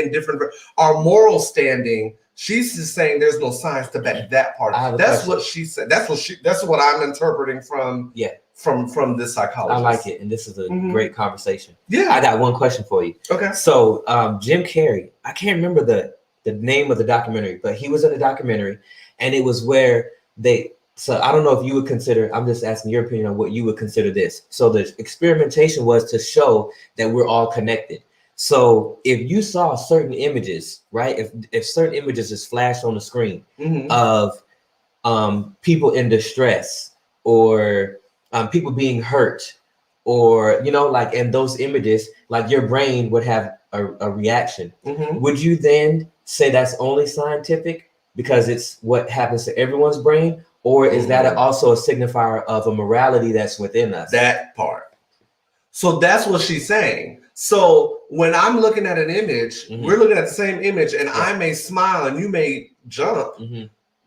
our moral standing, she's just saying there's no science to back that part. That's what she said. That's what I'm interpreting from this psychologist. I like it, and this is a great conversation. Yeah, I got one question for you. Okay. So Jim Carrey, I can't remember the name of the documentary, but he was in a documentary, and it was where so I don't know if you would consider, I'm just asking your opinion on what you would consider this. So the experimentation was to show that we're all connected. So if you saw certain images, right? If certain images is flashed on the screen of people in distress or people being hurt, or like in those images, like your brain would have a reaction. Would you then say that's only scientific because it's what happens to everyone's brain, or is that also a signifier of a morality that's within us? That part. So that's what she's saying. So when I'm looking at an image, we're looking at the same image, and I may smile and you may jump.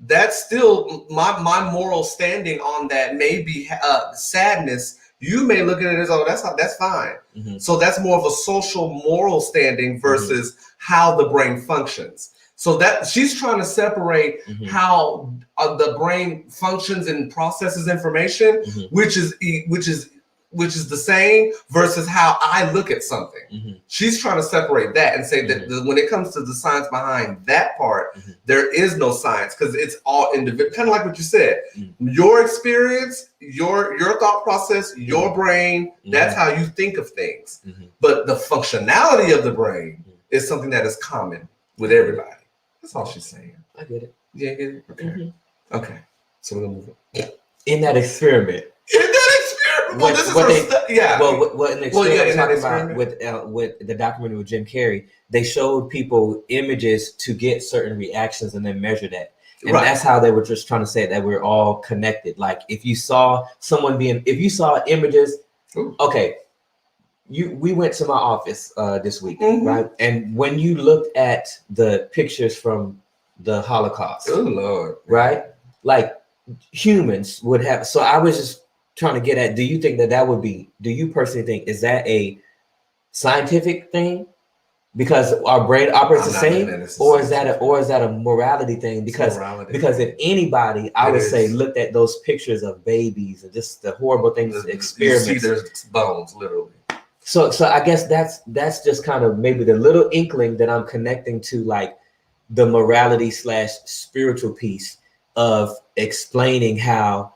That's still my moral standing on that may be sadness. You may look at it as, that's fine. So that's more of a social moral standing versus how the brain functions. So that she's trying to separate how the brain functions and processes information, which is the same, versus how I look at something. She's trying to separate that and say that when it comes to the science behind that part, there is no science because it's all individual. Kind of like what you said, your experience, your thought process, your brain, that's how you think of things. But the functionality of the brain is something that is common with everybody. That's all she's saying. I get it. Yeah, I get it? Okay. Okay. So we're gonna move on. In that experiment. Well, this is what in the experiment with the documentary with Jim Carrey, they showed people images to get certain reactions and then measure that. And that's how they were just trying to say that we're all connected. Like if you saw images, okay, we went to my office this week, right? And when you looked at the pictures from the Holocaust, oh Lord, right? Like humans would have. So I was just trying to get at, do you think do you personally think, is that a scientific thing because our brain operates the same, or is that a morality thing? Because if anybody, I would say, looked at those pictures of babies and just the horrible things, experiments. You see their bones, literally. So I guess that's just kind of maybe the little inkling that I'm connecting to, like the morality / spiritual piece of explaining how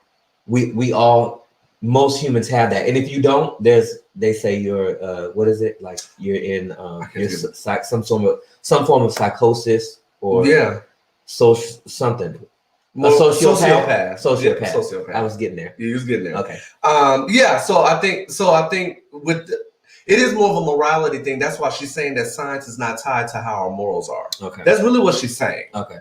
we all, most humans have that. And if you don't, they say you're what is it, like you're in you're some form of psychosis or Yeah. social something. More Sociopath. Yeah, sociopath. I was getting there. You was getting there. Okay. Yeah. So I think with it is more of a morality thing. That's why she's saying that science is not tied to how our morals are. Okay. That's really what she's saying. Okay.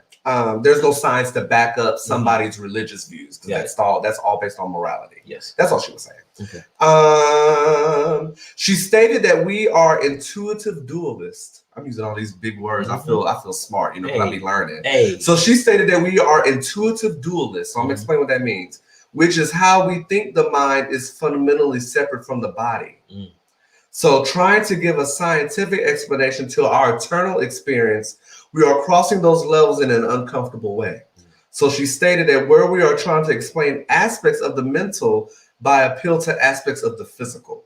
There's no science to back up somebody's religious views. Yeah. That's all based on morality. Yes. That's all she was saying. Okay. She stated that we are intuitive dualists. I'm using all these big words. I feel smart, but I be learning. Hey. So she stated that we are intuitive dualists. So I'm explaining what that means, which is how we think the mind is fundamentally separate from the body. So trying to give a scientific explanation to our eternal experience, we are crossing those levels in an uncomfortable way. So she stated that where we are trying to explain aspects of the mental by appeal to aspects of the physical.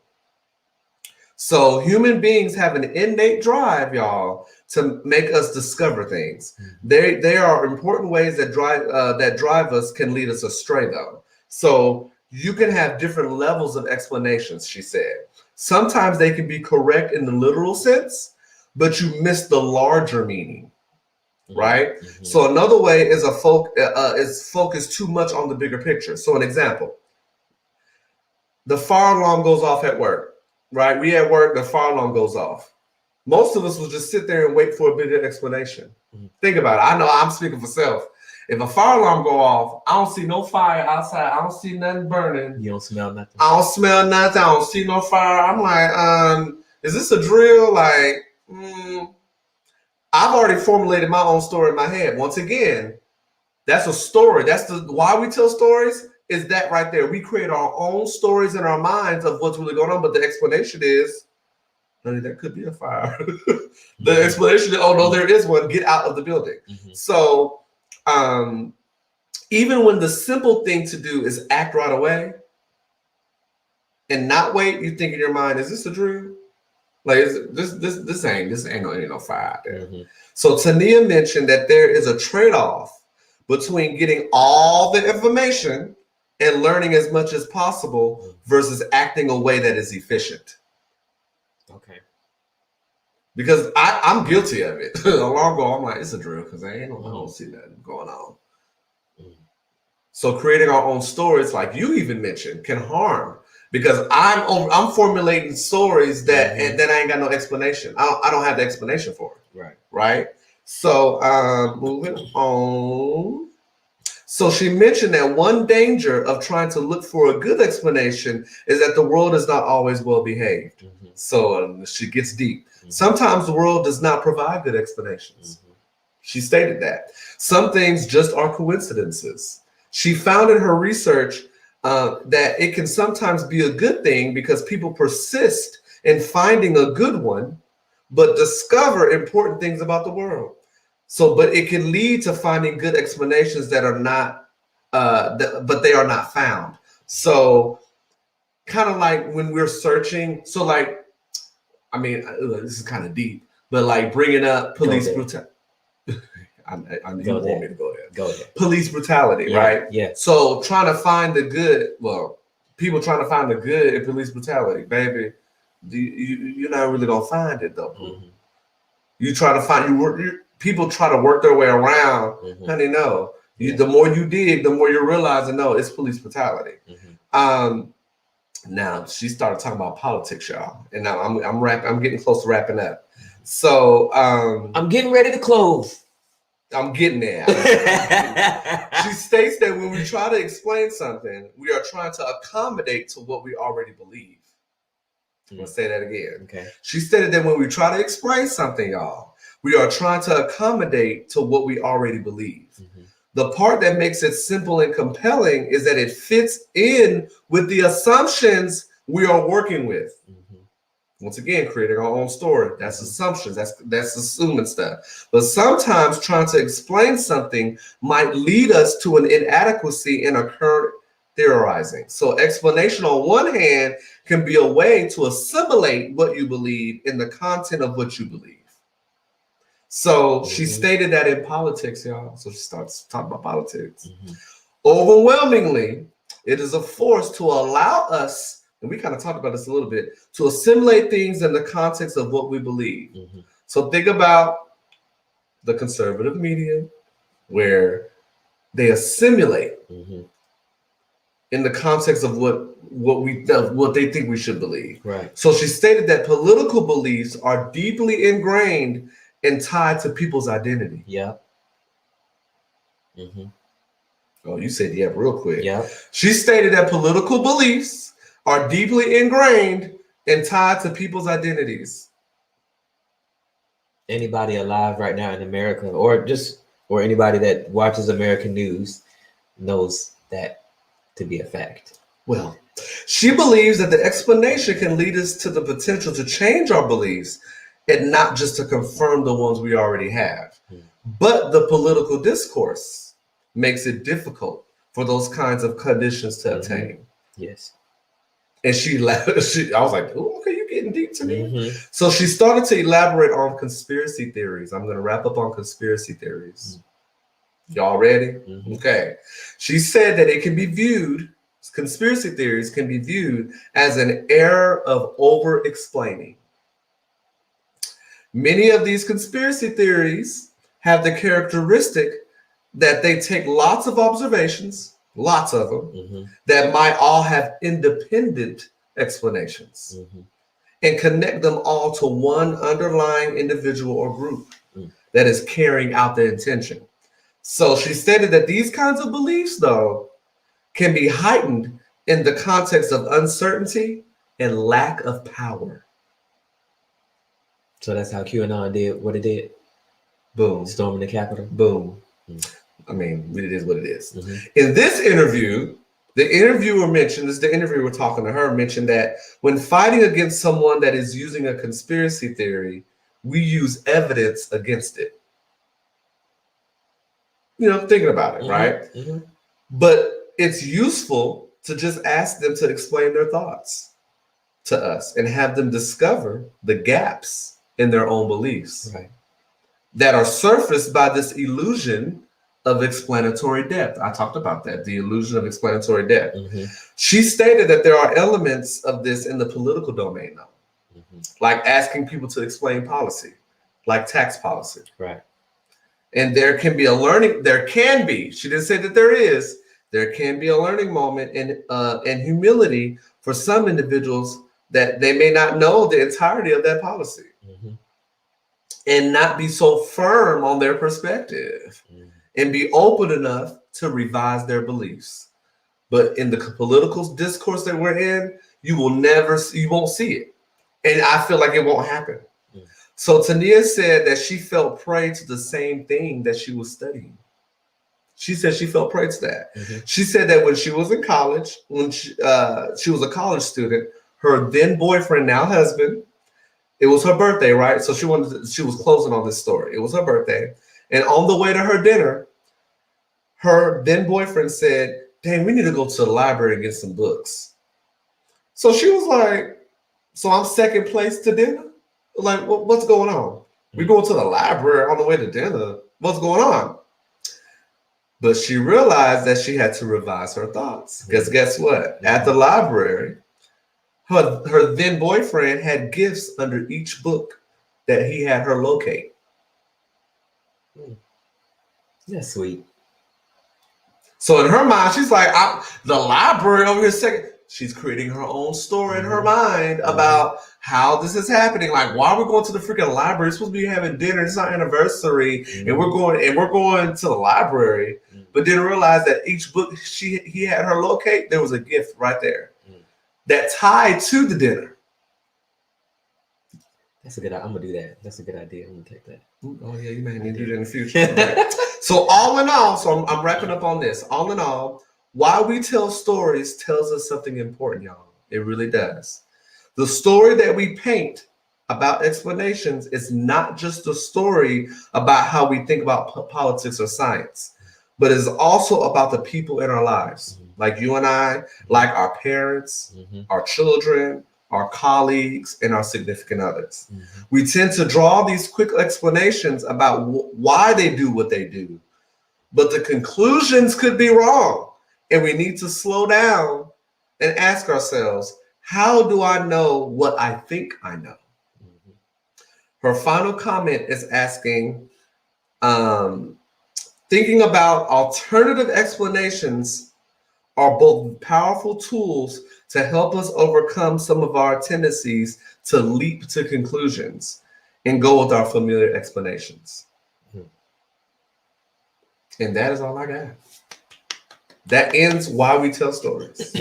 So human beings have an innate drive, y'all, to make us discover things. There are important ways that drive us can lead us astray, though. So you can have different levels of explanations, she said. Sometimes they can be correct in the literal sense, but you miss the larger meaning, right? So another way is is focus too much on the bigger picture. So an example, the fire alarm goes off at work, right? We at work, the fire alarm goes off. Most of us will just sit there and wait for a bigger explanation. Think about it. I know I'm speaking for self. If a fire alarm go off, I don't see no fire outside. I don't see nothing burning. You don't smell nothing. I don't smell nothing. I don't see no fire. I'm like, is this a drill? Like, I've already formulated my own story in my head. Once again, that's a story. That's why we tell stories is that right there. We create our own stories in our minds of what's really going on. But the explanation is, honey, there could be a fire. The explanation is, oh no, there is one. Get out of the building. So, even when the simple thing to do is act right away and not wait, you think in your mind, is this a drill? Like, this ain't no fire out there. So Tania mentioned that there is a trade-off between getting all the information and learning as much as possible versus acting a way that is efficient. Okay. Because I'm guilty of it. A long ago, I'm like, it's a drill because I don't see nothing going on. So creating our own stories, like you even mentioned, can harm because I'm formulating stories that and then I ain't got no explanation. I don't have the explanation for it. Right. So moving on. So she mentioned that one danger of trying to look for a good explanation is that the world is not always well behaved. So she gets deep. Sometimes the world does not provide good explanations. She stated that. Some things just are coincidences. She found in her research that it can sometimes be a good thing because people persist in finding a good one, but discover important things about the world. So, but it can lead to finding good explanations that are not, but they are not found. So kind of like when we're searching. So like, I mean, this is kind of deep, but like bringing up police brutality. You want me to go there. Go ahead. Police brutality, right? Yeah. So trying to find the good, people trying to find the good in police brutality, baby, you're not really gonna find it though. You try to find people try to work their way around. Honey, no. The more you dig, the more you're realizing, no, it's police brutality. Now she started talking about politics, y'all, and now I'm getting close to wrapping up. So I'm getting ready to close. I'm getting there. She states that when we try to explain something, we are trying to accommodate to what we already believe. I'm going to say that again. Okay. She stated that when we try to explain something, y'all, we are trying to accommodate to what we already believe. The part that makes it simple and compelling is that it fits in with the assumptions we are working with. Once again, creating our own story. That's assumptions. That's assuming stuff. But sometimes trying to explain something might lead us to an inadequacy in a current theorizing. So explanation on one hand can be a way to assimilate what you believe in the content of what you believe. So she stated that in politics, y'all. So she starts talking about politics. Overwhelmingly, it is a force to allow us, and we kind of talked about this a little bit, to assimilate things in the context of what we believe. So think about the conservative media, where they assimilate in the context of what they think we should believe. Right. So she stated that political beliefs are deeply ingrained and tied to people's identity. Yeah. Oh, you said yeah real quick. Yeah. She stated that political beliefs are deeply ingrained and tied to people's identities. Anybody alive right now in America, or anybody that watches American news, knows that to be a fact. Well, she believes that the explanation can lead us to the potential to change our beliefs and not just to confirm the ones we already have. But the political discourse makes it difficult for those kinds of conditions to attain. Yes. And I was like, "Ooh, okay, you're getting deep to me." So she started to elaborate on conspiracy theories. I'm going to wrap up on conspiracy theories. Y'all ready? Okay. She said that conspiracy theories can be viewed as an error of over-explaining. Many of these conspiracy theories have the characteristic that they take lots of observations, lots of them, that might all have independent explanations and connect them all to one underlying individual or group that is carrying out the intention. So she stated that these kinds of beliefs, though, can be heightened in the context of uncertainty and lack of power. So that's how QAnon did what it did. Boom. Storming the Capitol. Boom. I mean, it is what it is. In this interview, the interviewer mentioned talking to her, mentioned that when fighting against someone that is using a conspiracy theory, we use evidence against it. You know, thinking about it, right? But it's useful to just ask them to explain their thoughts to us and have them discover the gaps in their own beliefs that are surfaced by this illusion of explanatory depth. I talked about that, the illusion of explanatory depth. She stated that there are elements of this in the political domain, though, like asking people to explain policy, like tax policy. Right. And she didn't say that there can be a learning moment and humility for some individuals that they may not know the entirety of that policy and not be so firm on their perspective and be open enough to revise their beliefs. But in the political discourse that we're in, you won't see it. And I feel like it won't happen. So Tania said that she felt prey to the same thing that she was studying. She said she felt prey to that. She said that when she was in college, when she was a college student, her then boyfriend, now husband, it was her birthday, right? So she was closing on this story. It was her birthday. And on the way to her dinner, her then boyfriend said, "Dang, we need to go to the library and get some books." So she was like, "So I'm second place to dinner? Like, what's going on? We going to the library on the way to dinner. What's going on?" But she realized that she had to revise her thoughts. Because guess what? At the library, her then boyfriend had gifts under each book that he had her locate. That's sweet. So in her mind, she's like, the library over here second. She's creating her own story in her mind about how this is happening. Like, why are we going to the freaking library? It's supposed to be having dinner. It's our anniversary, and we're going to the library. But didn't realize that each book he had her locate, there was a gift right there that tied to the dinner. I'm gonna do that. That's a good idea. I'm gonna take that. Oh yeah, you may need to do that in the future. Right. So all in all, I'm wrapping up on this. All in all, why we tell stories tells us something important, y'all. It really does. The story that we paint about explanations is not just a story about how we think about politics or science, but it's also about the people in our lives. like you and I, like our parents, our children, our colleagues, and our significant others. We tend to draw these quick explanations about why they do what they do, but the conclusions could be wrong. And we need to slow down and ask ourselves, how do I know what I think I know? Her final comment is asking, thinking about alternative explanations are both powerful tools to help us overcome some of our tendencies to leap to conclusions and go with our familiar explanations. And that is all I got. That ends why we tell stories.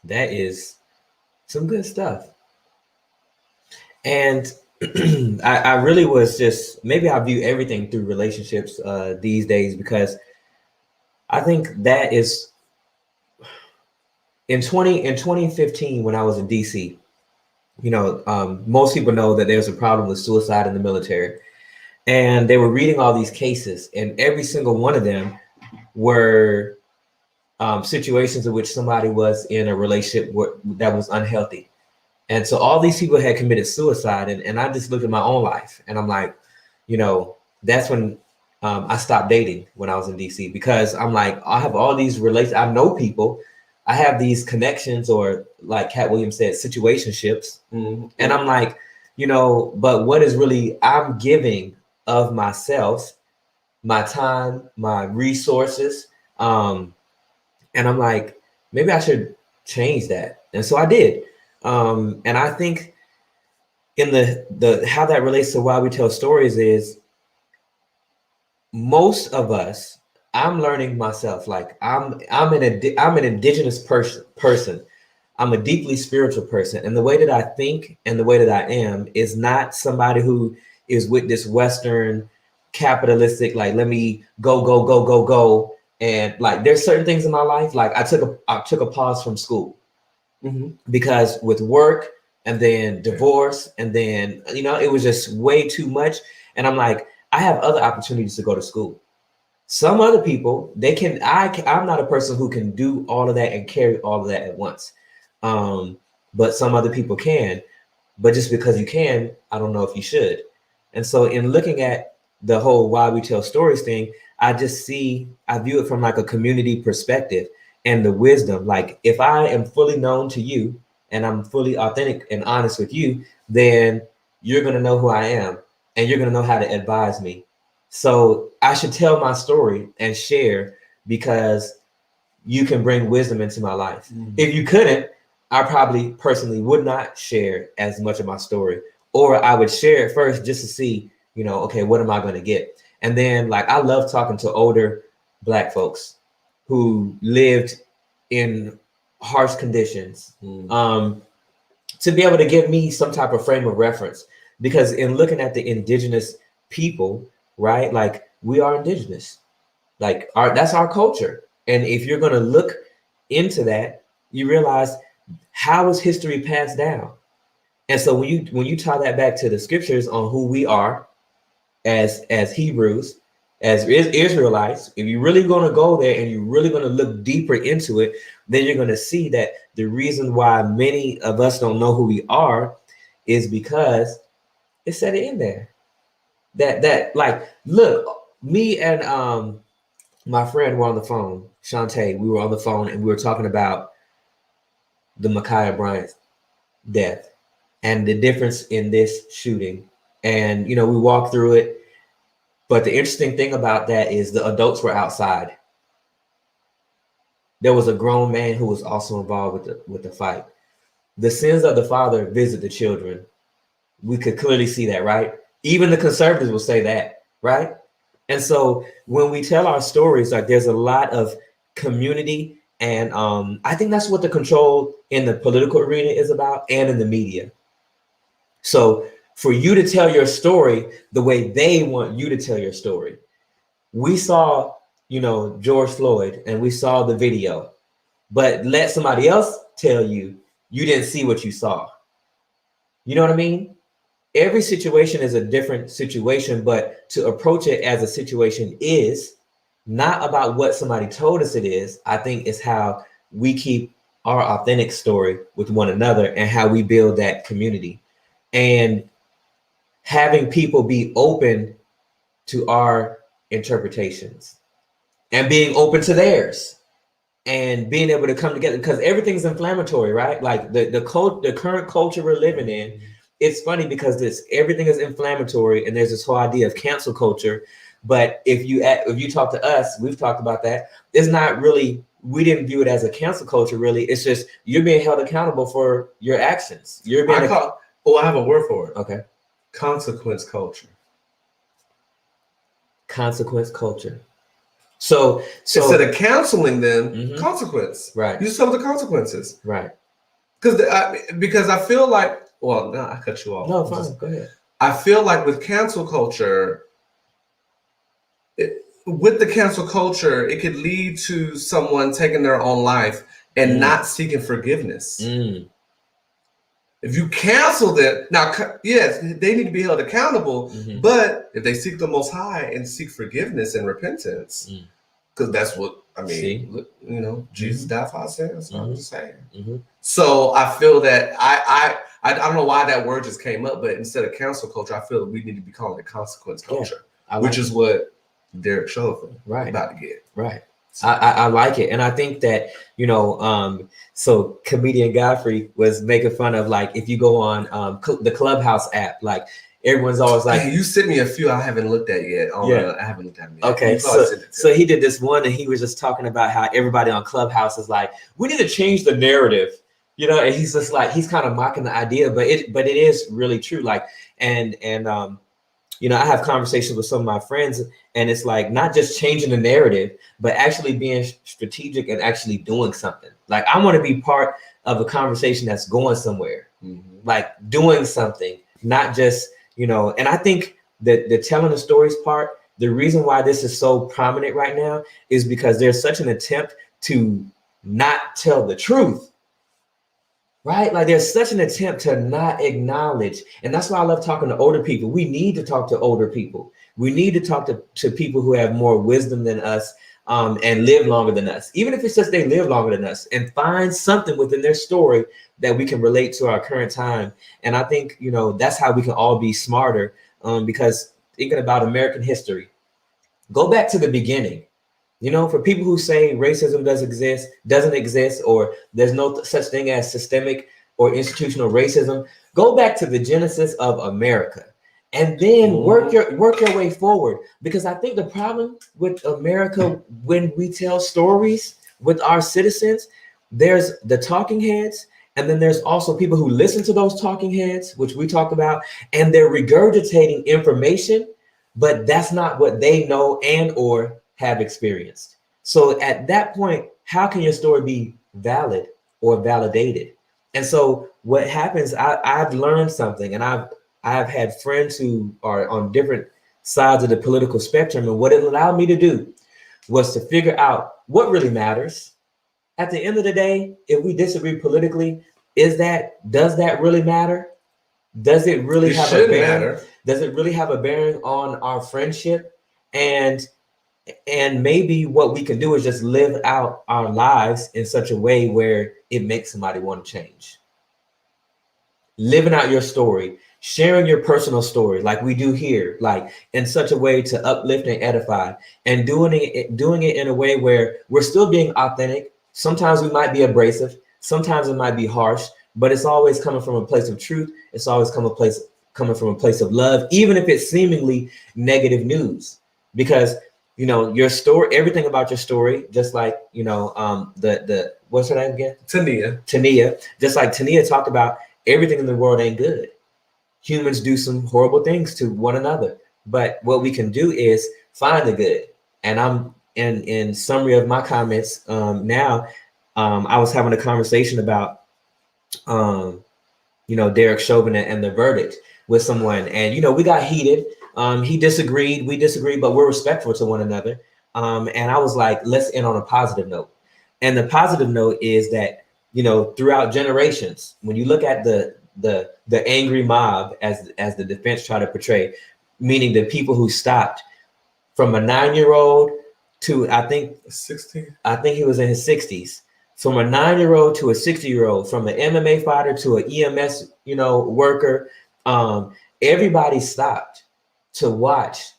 That is some good stuff. And I really was just, maybe I view everything through relationships these days, because I think that is in 2015 when I was in DC, you know, most people know that there's a problem with suicide in the military, and they were reading all these cases, and every single one of them were situations in which somebody was in a relationship that was unhealthy. And so all these people had committed suicide. And I just looked at my own life and I'm like, you know, that's when I stopped dating when I was in DC, because I'm like, I have all these relations. I know people, I have these connections, or like Cat Williams said, situationships. And I'm like, you know, but what is really I'm giving of myself, my time, my resources. And I'm like, maybe I should change that. And so I did. And I think in the how that relates to why we tell stories is, most of us, I'm learning myself, like I'm an indigenous person. I'm a deeply spiritual person. And the way that I think and the way that I am is not somebody who is with this Western capitalistic, like, let me go. And like, there's certain things in my life, like I took a pause from school because with work and then divorce and then, you know, it was just way too much. And I'm like, I have other opportunities to go to school. Some other people, I'm not a person who can do all of that and carry all of that at once. But some other people can. But just because you can, I don't know if you should. And so in looking at the whole why we tell stories thing, I view it from like a community perspective and the wisdom. Like, if I am fully known to you and I'm fully authentic and honest with you, then you're going to know who I am and you're going to know how to advise me. So I should tell my story and share, because you can bring wisdom into my life. If you couldn't, I probably personally would not share as much of my story, or I would share it first just to see, you know, okay, what am I going to get? And then, like, I love talking to older Black folks who lived in harsh conditions, to be able to give me some type of frame of reference. Because in looking at the indigenous people, right, like, we are indigenous, like that's our culture. And if you're going to look into that, you realize, how is history passed down? And so when you tie that back to the scriptures on who we are as Hebrews, as Israelites, if you're really going to go there and you're really going to look deeper into it, then you're going to see that the reason why many of us don't know who we are is because it said it in there. That like, look, me and my friend were on the phone, Shantae, we were on the phone and we were talking about the Ma'Khia Bryant death and the difference in this shooting. And, you know, we walked through it. But the interesting thing about that is the adults were outside. There was a grown man who was also involved with the fight. The sins of the father visit the children. We could clearly see that, right? Even the conservatives will say that, right? And so when we tell our stories, like, there's a lot of community, and I think that's what the control in the political arena is about, and in the media. So for you to tell your story the way they want you to tell your story. We saw, you know, George Floyd, and we saw the video, but let somebody else tell you, you didn't see what you saw. You know what I mean? Every situation is a different situation, but to approach it as a situation is not about what somebody told us it is. I think it's how we keep our authentic story with one another and how we build that community. And having people be open to our interpretations and being open to theirs and being able to come together, because everything's inflammatory, right? Like the current culture we're living in, it's funny because everything is inflammatory, and there's this whole idea of cancel culture. But if you talk to us, we've talked about that. It's not really, we didn't view it as a cancel culture, really. It's just you're being held accountable for your actions. You're being I have a word for it. Okay. Consequence culture. Consequence culture. So instead of counseling them, Mhm. consequence. Right. You suffer the consequences. Right. Because I feel like, well, no, I cut you off. No, fine. Go ahead. I feel like with cancel culture, with the cancel culture, it could lead to someone taking their own life and not seeking forgiveness. If you cancel them, now, yes, they need to be held accountable, but if they seek the Most High and seek forgiveness and repentance, because that's what, I mean, you know, Jesus died for our sins, so I'm just saying. So I feel that I don't know why that word just came up, but instead of cancel culture, I feel that we need to be calling it consequence culture, which is what Derek Chauvin about to get. Right. I like it. And I think that, you know, so comedian Godfrey was making fun of, like, if you go on the Clubhouse app, like everyone's always like, hey, you sent me a few I haven't looked at yet. I haven't looked at them yet. Okay. So he did this one, and he was just talking about how everybody on Clubhouse is like, we need to change the narrative, you know, and he's just like, he's kind of mocking the idea, but it is really true. Like, and you know, I have conversations with some of my friends, and it's like not just changing the narrative, but actually being strategic and actually doing something. Like, I want to be part of a conversation that's going somewhere, like doing something, not just, you know. And I think that the telling the stories part, the reason why this is so prominent right now is because there's such an attempt to not tell the truth. Right? Like, there's such an attempt to not acknowledge. And that's why I love talking to older people. We need to talk to older people. We need to talk to people who have more wisdom than us, and live longer than us. Even if it's just they live longer than us, and find something within their story that we can relate to our current time. And I think, you know, that's how we can all be smarter, because thinking about American history, go back to the beginning. You know, for people who say racism doesn't exist, or there's no such thing as systemic or institutional racism, go back to the genesis of America, and then work your way forward. Because I think the problem with America, when we tell stories with our citizens, there's the talking heads, and then there's also people who listen to those talking heads, which we talk about, and they're regurgitating information, but that's not what they know and or have experienced. So at that point, how can your story be valid or validated? And so what happens, I've learned something, and I've had friends who are on different sides of the political spectrum, and what it allowed me to do was to figure out what really matters. At the end of the day, if we disagree politically, does that really matter? Does it really have a bearing? Does it really have a bearing on our friendship? And maybe what we can do is just live out our lives in such a way where it makes somebody want to change. Living out your story, sharing your personal story like we do here, like in such a way to uplift and edify, and doing it in a way where we're still being authentic. Sometimes we might be abrasive, sometimes it might be harsh, but it's always coming from a place of truth. It's always coming from a place of love, even if it's seemingly negative news. Because, you know, your story, everything about your story, just like, you know, the what's her name again? Tania. Just like Tania talked about, everything in the world ain't good. Humans do some horrible things to one another. But what we can do is find the good. And I'm in summary of my comments now, I was having a conversation about, you know, Derek Chauvin and the verdict with someone. And, you know, we got heated. He disagreed, we disagreed, but we're respectful to one another. And I was like, let's end on a positive note. And the positive note is that, you know, throughout generations, when you look at the angry mob, as the defense tried to portray, meaning the people who stopped from a 9-year-old to I think 16. he was in his 60s. From a 9-year-old to a 60-year-old, from an MMA fighter to an EMS, worker, everybody stopped to watch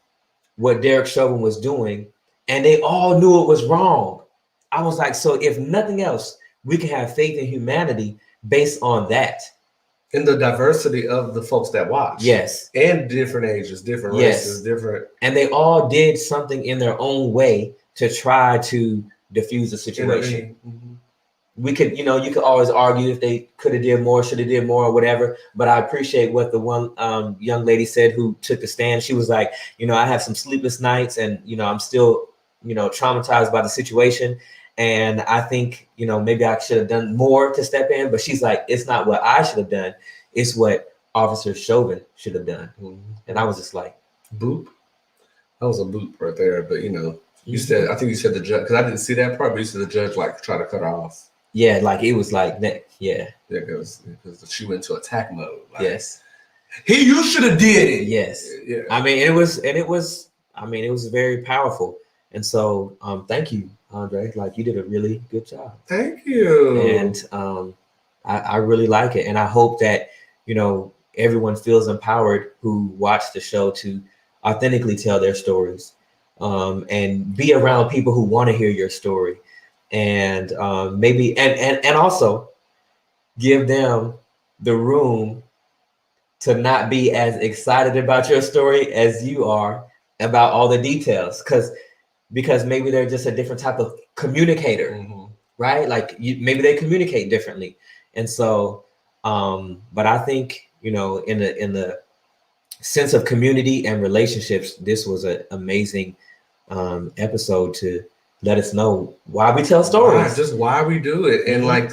what Derek Chauvin was doing, and they all knew it was wrong. I was like, so if nothing else, we can have faith in humanity based on that. In the diversity of the folks that watch. Yes. And different ages, different races, different. And they all did something in their own way to try to diffuse the situation. Mm-hmm. We could, you could always argue if they could have did more, should have did more, or whatever. But I appreciate what the one young lady said who took the stand. She was like, I have some sleepless nights, and I'm still, traumatized by the situation. And I think, maybe I should have done more to step in. But she's like, it's not what I should have done. It's what Officer Chauvin should have done. Mm-hmm. And I was just like, boop. That was a boop right there. But, you said, I think you said the judge, because I didn't see that part, but you said the judge like try to cut her off. Yeah, like it was like that. Yeah. Yeah, because she went into attack mode. Like, yes. You should have did it. Yes. Yeah. I mean, it was very powerful. And so, thank you, Andre. Like, you did a really good job. Thank you. And I really like it. And I hope that, everyone feels empowered who watched the show to authentically tell their stories, and be around people who want to hear your story. And maybe and also give them the room to not be as excited about your story as you are about all the details, because maybe they're just a different type of communicator, mm-hmm. right? Like maybe they communicate differently. And so but I think in the sense of community and relationships, this was an amazing episode to let us know why we tell stories. Just why we do it. Mm-hmm. And like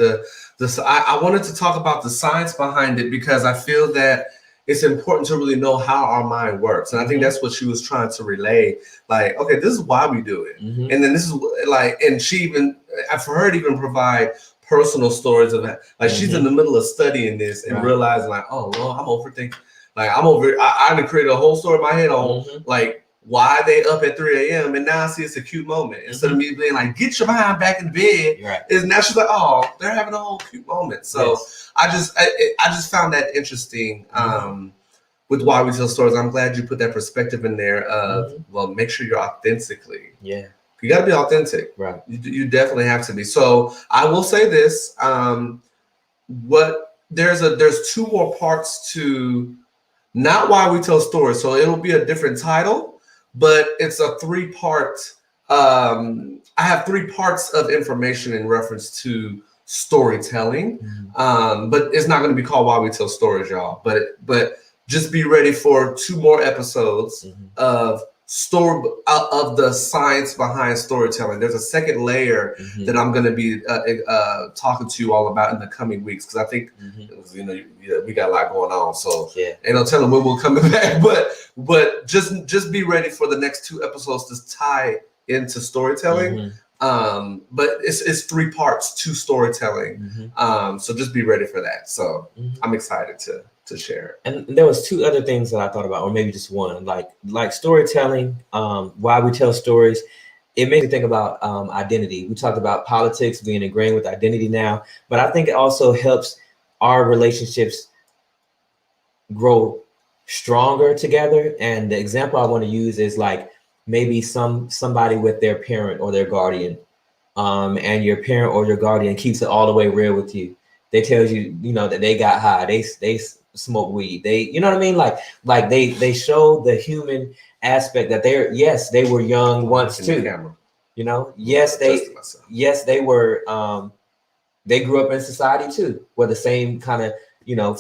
I wanted to talk about the science behind it, because I feel that it's important to really know how our mind works. And I think that's what she was trying to relay. Like, okay, this is why we do it. Mm-hmm. And then this is like, and she even, I've heard even provide personal stories of that. Like she's in the middle of studying this and realizing like, oh, well, I'm overthinking. Like I created a whole story in my head on like, why they up at 3 a.m. and now I see it's a cute moment. Instead of me being like, get your behind back in bed, is now she's like, oh, they're having a whole cute moment. So I just found that interesting with why we tell stories. I'm glad you put that perspective in there of, well, make sure you're authentically. Yeah. You got to be authentic. Right. You definitely have to be. So I will say this, there's two more parts to not why we tell stories. So it'll be a different title. But it's a 3-part. I have 3 parts of information in reference to storytelling. But it's not going to be called Why We Tell Stories, y'all. But just be ready for 2 more episodes of the science behind storytelling. There's a second layer that I'm going to be talking to you all about in the coming weeks, because I think we got a lot going on. So ain't no telling when we're coming back. But just be ready for the next 2 episodes to tie into storytelling. But it's 3 parts to storytelling. So just be ready for that. So I'm excited to share. And there was 2 other things that I thought about, or maybe just one, like storytelling, why we tell stories. It makes me think about identity. We talked about politics being ingrained with identity now, but I think it also helps our relationships grow stronger together. And the example I want to use is like maybe somebody with their parent or their guardian, and your parent or your guardian keeps it all the way real with you. They tell you, that they got high, they smoke weed, they, you know what I mean? Like they show the human aspect that they were young once too. Yes, they were, they grew up in society too, where the same kind of,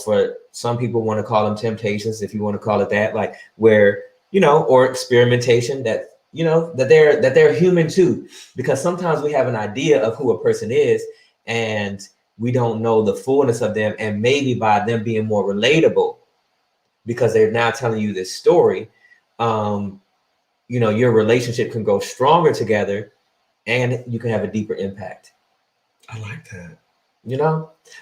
for some people want to call them temptations, if you want to call it that, like where, or experimentation that, that they're human too, because sometimes we have an idea of who a person is and we don't know the fullness of them. And maybe by them being more relatable, because they're now telling you this story, your relationship can grow stronger together and you can have a deeper impact. I like that.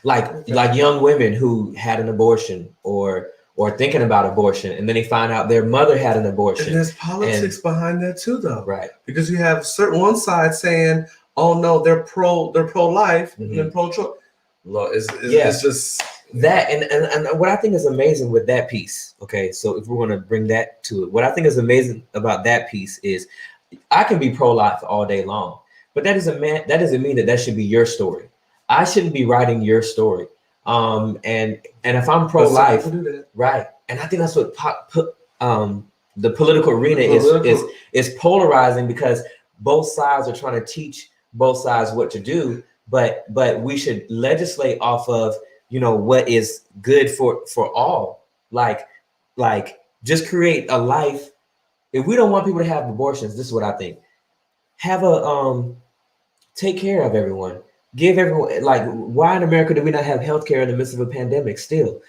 Like young women who had an abortion or or thinking about abortion, and then they find out their mother had an abortion. And there's politics behind that too, though. Right. Because you have certain one side saying, "Oh no, they're pro-life," Mhm. and then pro-choice. Look, it's just that, and what I think is amazing with that piece. Okay, so if we're going to bring that to it, what I think is amazing about that piece is, I can be pro-life all day long, but that doesn't mean that should be your story. I shouldn't be writing your story. And if I'm pro-life, right, and I think that's what the political arena is polarizing, because both sides are trying to teach both sides what to do, but we should legislate off of, you know, what is good for all. Like just create a life. If we don't want people to have abortions, this is what I think. Have a take care of everyone. Give everyone, like, why in America do we not have healthcare in the midst of a pandemic still?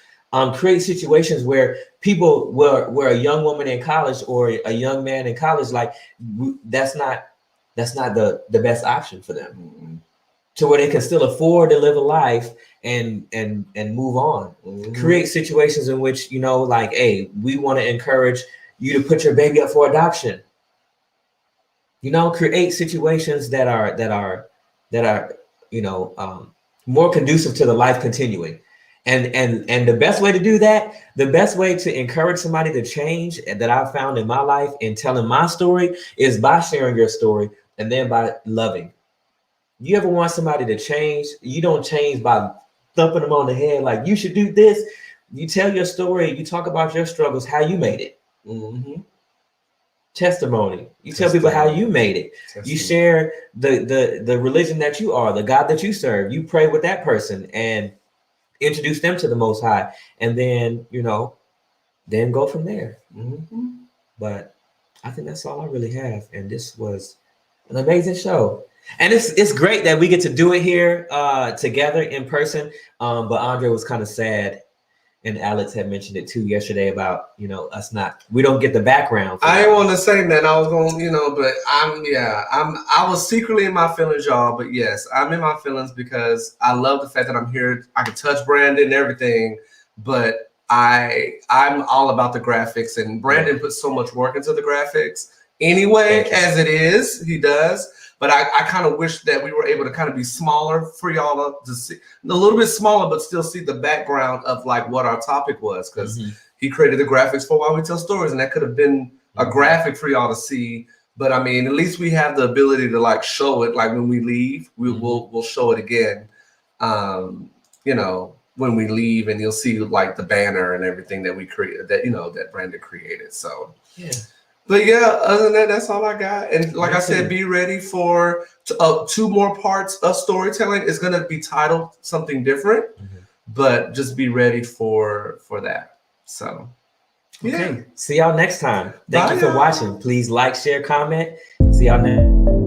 Create situations where people, where a young woman in college or a young man in college, like, that's not the best option for them. Mm-hmm. To where they can still afford to live a life and move on. Mm-hmm. Create situations in which, you know, like, hey, we want to encourage you to put your baby up for adoption. You know, create situations that are you know, more conducive to the life continuing. And the best way to do that, the best way to encourage somebody to change that I've found in my life in telling my story, is by sharing your story, and then by loving. You ever want somebody to change? You don't change by thumping them on the head like, you should do this. You tell your story, you talk about your struggles, how you made it. Mm-hmm. Testimony. You tell people how you made it. You share the religion that you are, the God that you serve. You pray with that person and introduce them to the Most High, and then, you know, then go from there. Mm-hmm. But I think that's all I really have, and this was an amazing show. And it's great that we get to do it here together in person. But Andre was kind of sad, and Alex had mentioned it too yesterday about, you know, we don't get the background. I didn't want to say that. I was going, you know, but I was secretly in my feelings, y'all. But yes, I'm in my feelings because I love the fact that I'm here. I can touch Brandon and everything, but I'm all about the graphics, and Brandon puts so much work into the graphics anyway, as it is. He does. But I kind of wish that we were able to kind of be smaller for y'all to see, a little bit smaller, but still see the background of like what our topic was, because he created the graphics for Why We Tell Stories, and that could have been a graphic for y'all to see. But I mean, at least we have the ability to like show it. Like when we leave, we'll show it again. You know, when we leave, and you'll see like the banner and everything that we created, that, you know, that Brandon created. So yeah. But yeah, other than that, that's all I got. And like I said, be ready for 2 more parts of storytelling. It's going to be titled something different, but just be ready for that. So, yeah. Okay. See y'all next time. Thank you for watching. Please like, share, comment. See y'all next.